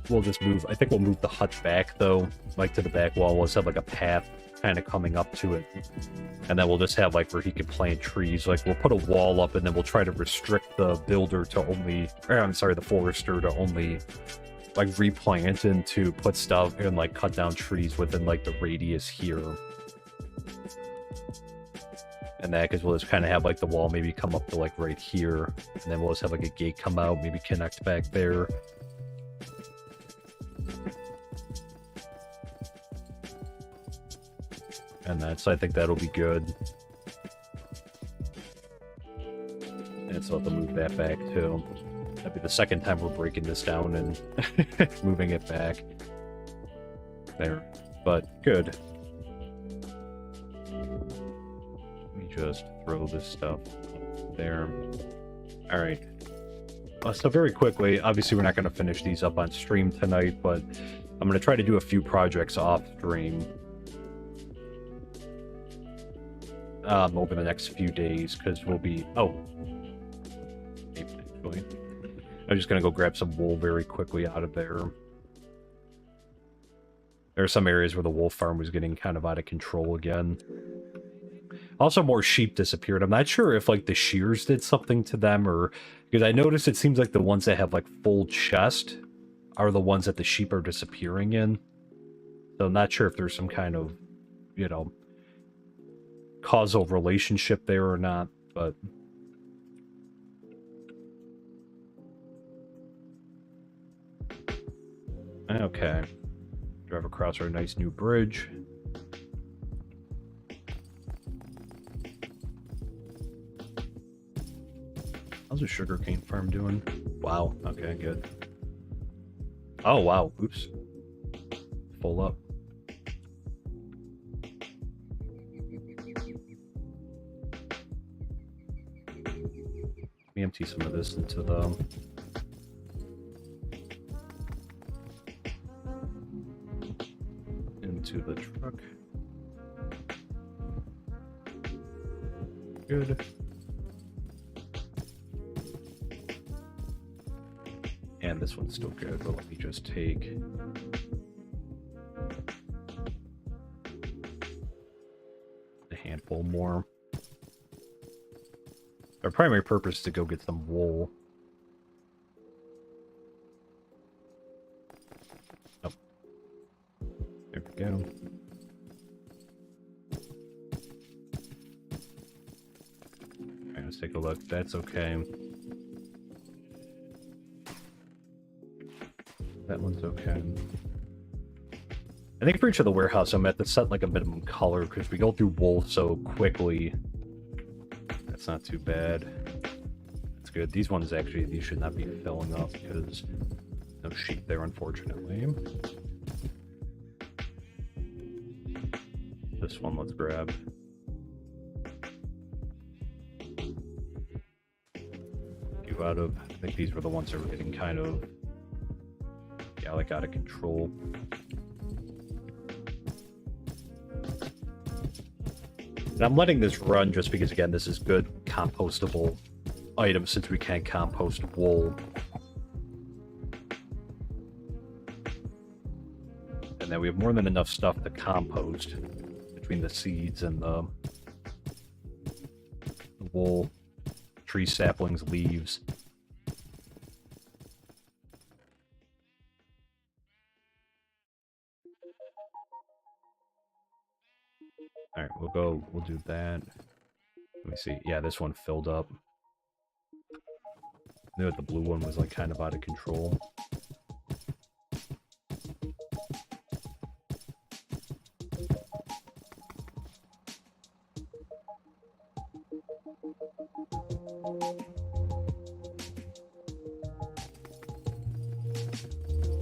I think we'll move the hut back, though, like, to the back wall. We'll just have, like, a path kind of coming up to it, and then we'll just have, like, where he can plant trees. Like, we'll put a wall up, and then we'll try to restrict the builder to only, or, I'm sorry, the forester to only, like, replant and to put stuff and, like, cut down trees within, like, the radius here. And that, because we'll just kind of have, like, the wall maybe come up to, like, right here. And then we'll just have, like, a gate come out, maybe connect back there. And so I think that'll be good. And so I'll have to move that back, too. That'd be the second time we're breaking this down and moving it back. There. But good. Let me just throw this stuff there. Alright. So very quickly, obviously we're not going to finish these up on stream tonight, but I'm going to try to do a few projects off stream over the next few days, because we'll be... Oh. Actually. I'm just going to go grab some wool very quickly out of there. There are some areas where the wool farm was getting kind of out of control again. Also, more sheep disappeared. I'm not sure if, like, the shears did something to them, or... Because I noticed it seems like the ones that have, like, full chest are the ones that the sheep are disappearing in. So I'm not sure if there's some kind of, you know, causal relationship there or not, but... Okay. Drive across our nice new bridge. How's the sugarcane farm doing? Wow, okay, good. Oh, wow, oops. Full up. Let me empty some of this into the... into the truck. Good. And this one's still good, but let me just take... a handful more. Our primary purpose is to go get some wool. Oh. There we go. Alright, let's take a look. That's okay. That one's okay. I think for each of the warehouse I'm at to set like a minimum color, because we go through wool so quickly. That's not too bad. That's good. These ones actually, these should not be filling up because no sheep there, unfortunately. This one, let's grab. Few out of, I think these were the ones that were getting kind of, yeah, like out of control. And I'm letting this run just because, again, this is good compostable item since we can't compost wool. And then we have more than enough stuff to compost between the seeds and the wool, tree saplings, leaves. Alright, we'll do that. Let me see. Yeah, this one filled up. I knew that the blue one was like kind of out of control.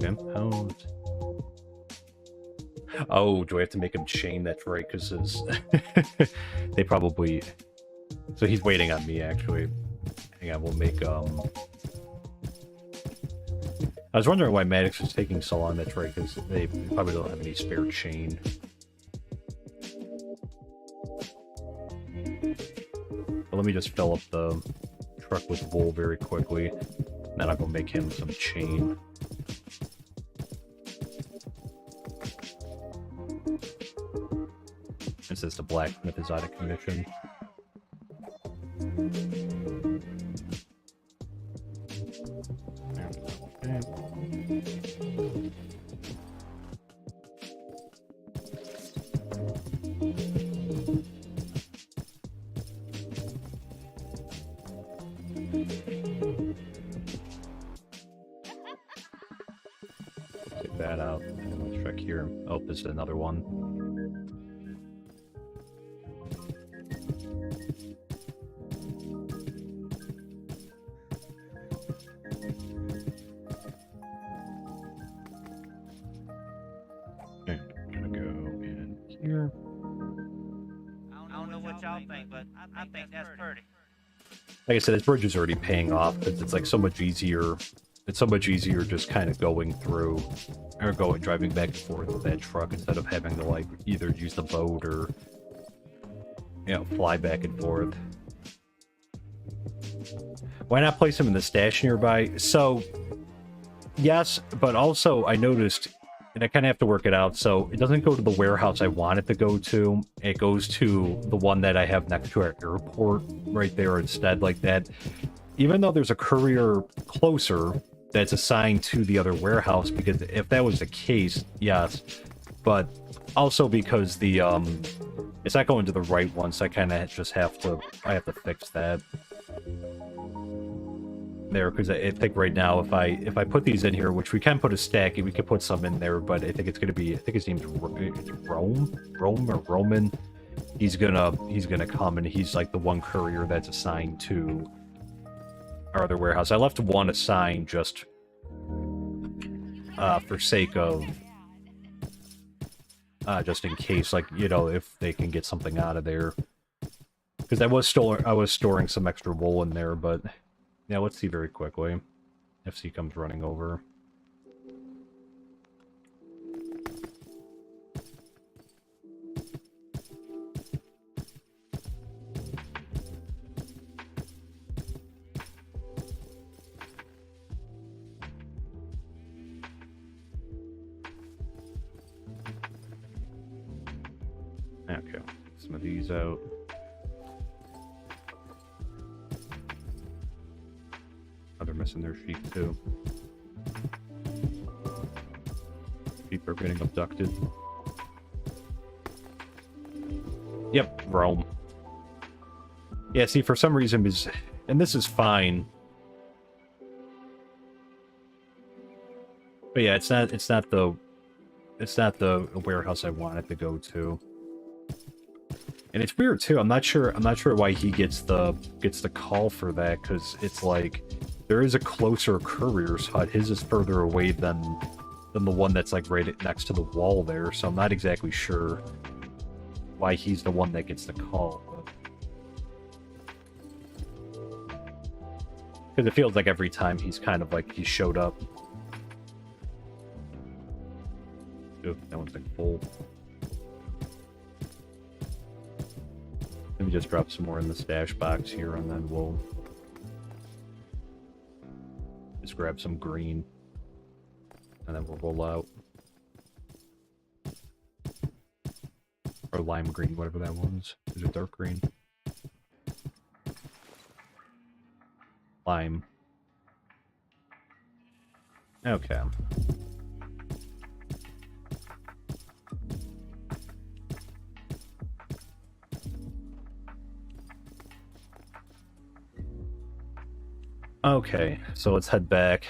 Impound. Oh, do I have to make him chain? That's right, because his... they probably... So he's waiting on me, actually. Hang on, we'll make, I was wondering why Maddox was taking so long. That's right, because they probably don't have any spare chain. But let me just fill up the truck with wool very quickly. And then I'll go make him some chain. Since the blacksmith is out of commission. Take that out. Let's check here. Oh, this is another one. here. I don't know what y'all think, but I think that's pretty. Like I said, this bridge is already paying off because it's like so much easier. It's so much easier just kind of going through or driving back and forth with that truck instead of having to like either use the boat or, you know, fly back and forth. Why not place them in the stash nearby? So, yes, but also I noticed, and I kind of have to work it out, so it doesn't go to the warehouse I want it to go to. It goes to the one that I have next to our airport right there instead, like that. Even though there's a courier closer that's assigned to the other warehouse, because if that was the case, yes. But also because the, it's not going to the right one, so I kind of just have to, I have to fix that. There, because I think right now if I put these in here, which we can put a stack, we could put some in there, but I think it's gonna be, I think his name's Rome or Roman. He's gonna come, and he's like the one courier that's assigned to our other warehouse. I left one assigned just for sake of just in case, like, you know, if they can get something out of there, because I was storing some extra wool in there, but. Yeah, let's see very quickly. FC comes running over. Okay, some of these out. They're missing their sheep too. Sheep are getting abducted. Yep, Rome. Yeah, see, for some reason is, and this is fine. But yeah, it's not the warehouse I want it to go to. And it's weird too. I'm not sure why he gets the call for that, because it's like there is a closer courier's hut. His is further away than the one that's like right next to the wall there, so I'm not exactly sure why he's the one that gets the call. Because it feels like every time he's kind of like he showed up. Ooh, that one's like full. Let me just drop some more in the stash box here, and then we'll just grab some green, and then we'll roll out. Or lime green, whatever that was. Is it dark green? Lime. Okay. Okay, so let's head back.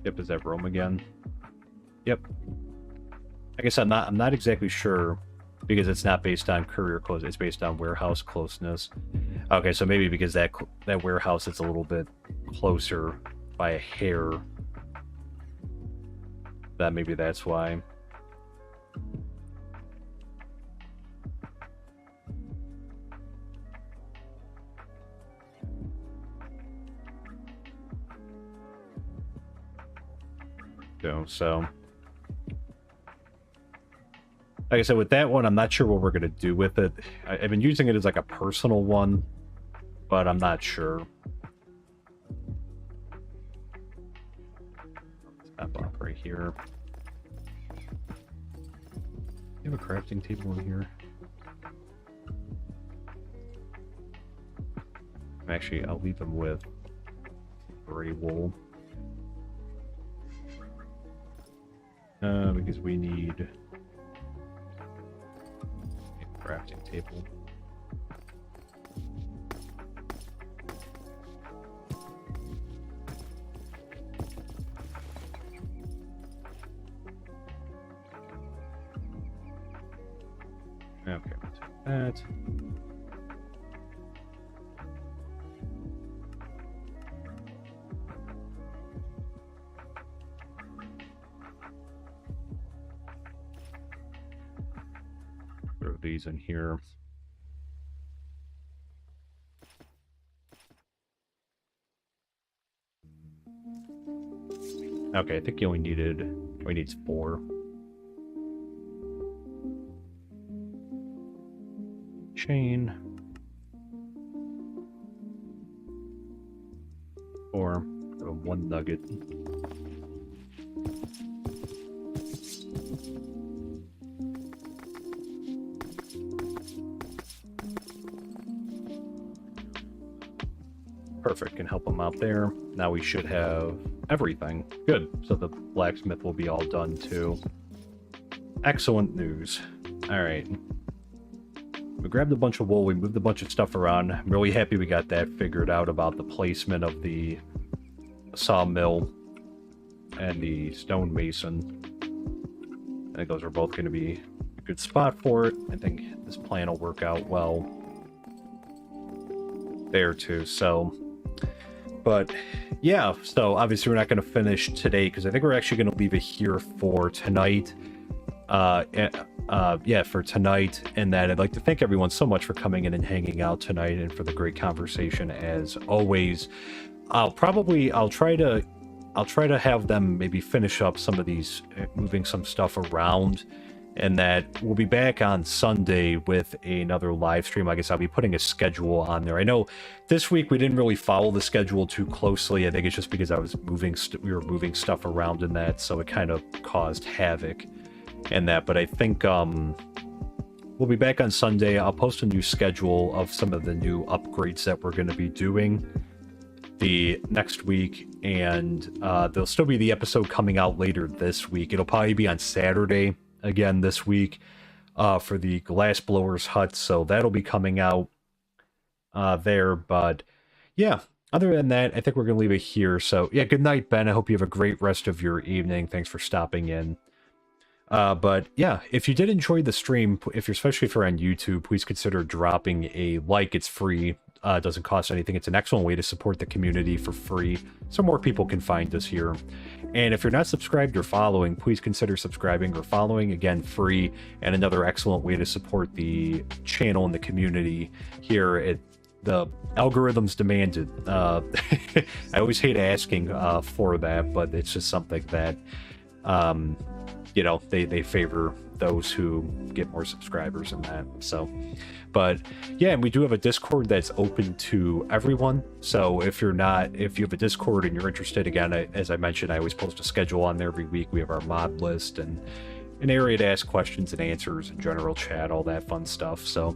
Yep, is that Rome again? Yep. I guess I'm not exactly sure, because it's not based on courier close. It's based on warehouse closeness. Okay, so maybe because that warehouse is a little bit closer by a hair. That maybe that's why. So like I said, with that one, I'm not sure what we're gonna do with it. I've been using it as like a personal one, but I'm not sure. Stop off right here. You have a crafting table in here? Actually, I'll leave them with gray wool. Because we need a crafting table. Okay, we'll take that. these in here. Okay, I think he only needs 4. Chain. 4. 1 nugget. Perfect, can help him out there. Now we should have everything. Good, so the blacksmith will be all done too. Excellent news. Alright. We grabbed a bunch of wool, we moved a bunch of stuff around. I'm really happy we got that figured out about the placement of the sawmill and the stonemason. I think those are both going to be a good spot for it. I think this plan will work out well there too, so... But yeah, so obviously we're not going to finish today because I think we're actually going to leave it here for tonight. Yeah, for tonight. And then I'd like to thank everyone so much for coming in and hanging out tonight and for the great conversation as always. I'll try to have them maybe finish up some of these, moving some stuff around. And that we'll be back on Sunday with another live stream. I guess I'll be putting a schedule on there. I know this week we didn't really follow the schedule too closely. I think it's just because I was we were moving stuff around in that, so it kind of caused havoc in that. But I think we'll be back on Sunday. I'll post a new schedule of some of the new upgrades that we're going to be doing the next week, and there'll still be the episode coming out later this week. It'll probably be on Saturday again this week for the glassblower's hut, so that'll be coming out there. But yeah, other than that, I think we're gonna leave it here. So yeah, good night, Ben. I hope you have a great rest of your evening. Thanks for stopping in. But yeah, if you did enjoy the stream, especially if you're on YouTube, please consider dropping a like. It's free. It doesn't cost anything. It's an excellent way to support the community for free, so more people can find us here. And if you're not subscribed or following, please consider subscribing or following. Again, free, and another excellent way to support the channel and the community here. The algorithms demand it. I always hate asking for that, but it's just something that you know, they favor those who get more subscribers and that. So, but yeah, and we do have a Discord that's open to everyone. So if you have a Discord and you're interested, again, as I mentioned, I always post a schedule on there every week. We have our mod list and an area to ask questions and answers and general chat, all that fun stuff. So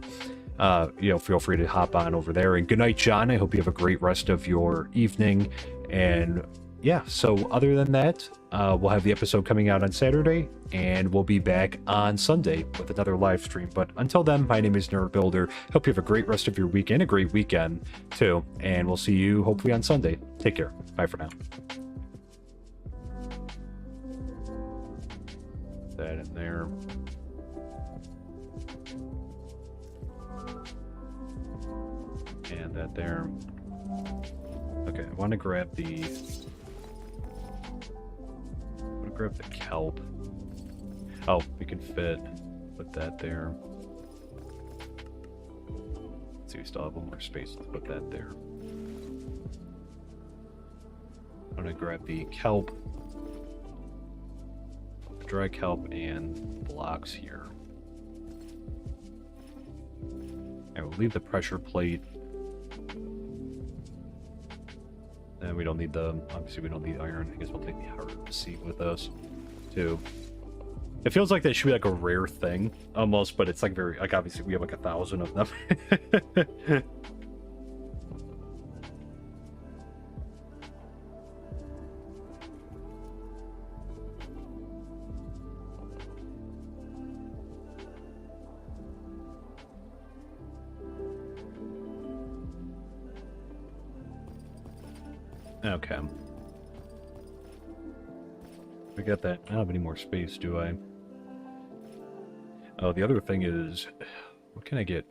you know, feel free to hop on over there. And good night, John. I hope you have a great rest of your evening. And yeah, so other than that, we'll have the episode coming out on Saturday, and we'll be back on Sunday with another live stream. But until then, my name is Nerd Builder. Hope you have a great rest of your week and a great weekend too. And we'll see you hopefully on Sunday. Take care. Bye for now. Put that in there. And that there. Okay, I want to grab the kelp. Oh, we can fit. Put that there. Let's see, we still have one more space to put that there. I'm gonna grab the kelp, the dry kelp, and blocks here. And we'll leave the pressure plate. And we don't need obviously we don't need iron. I guess we'll take the heart of the seat with us, too. It feels like that should be like a rare thing, almost, but it's like very, like obviously we have like 1,000 of them. Okay. We got that. I don't have any more space, do I? Oh, the other thing is, what can I get?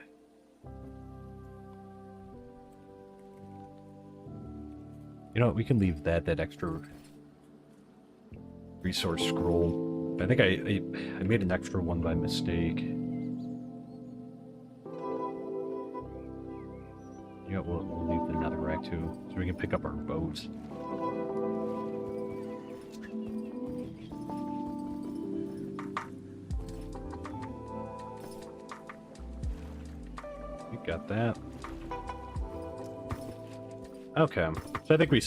You know what, we can leave that extra resource scroll. I think I made an extra one by mistake. You know, we'll leave the nether rack too, so we can pick up our bows. We got that. Okay, so I think we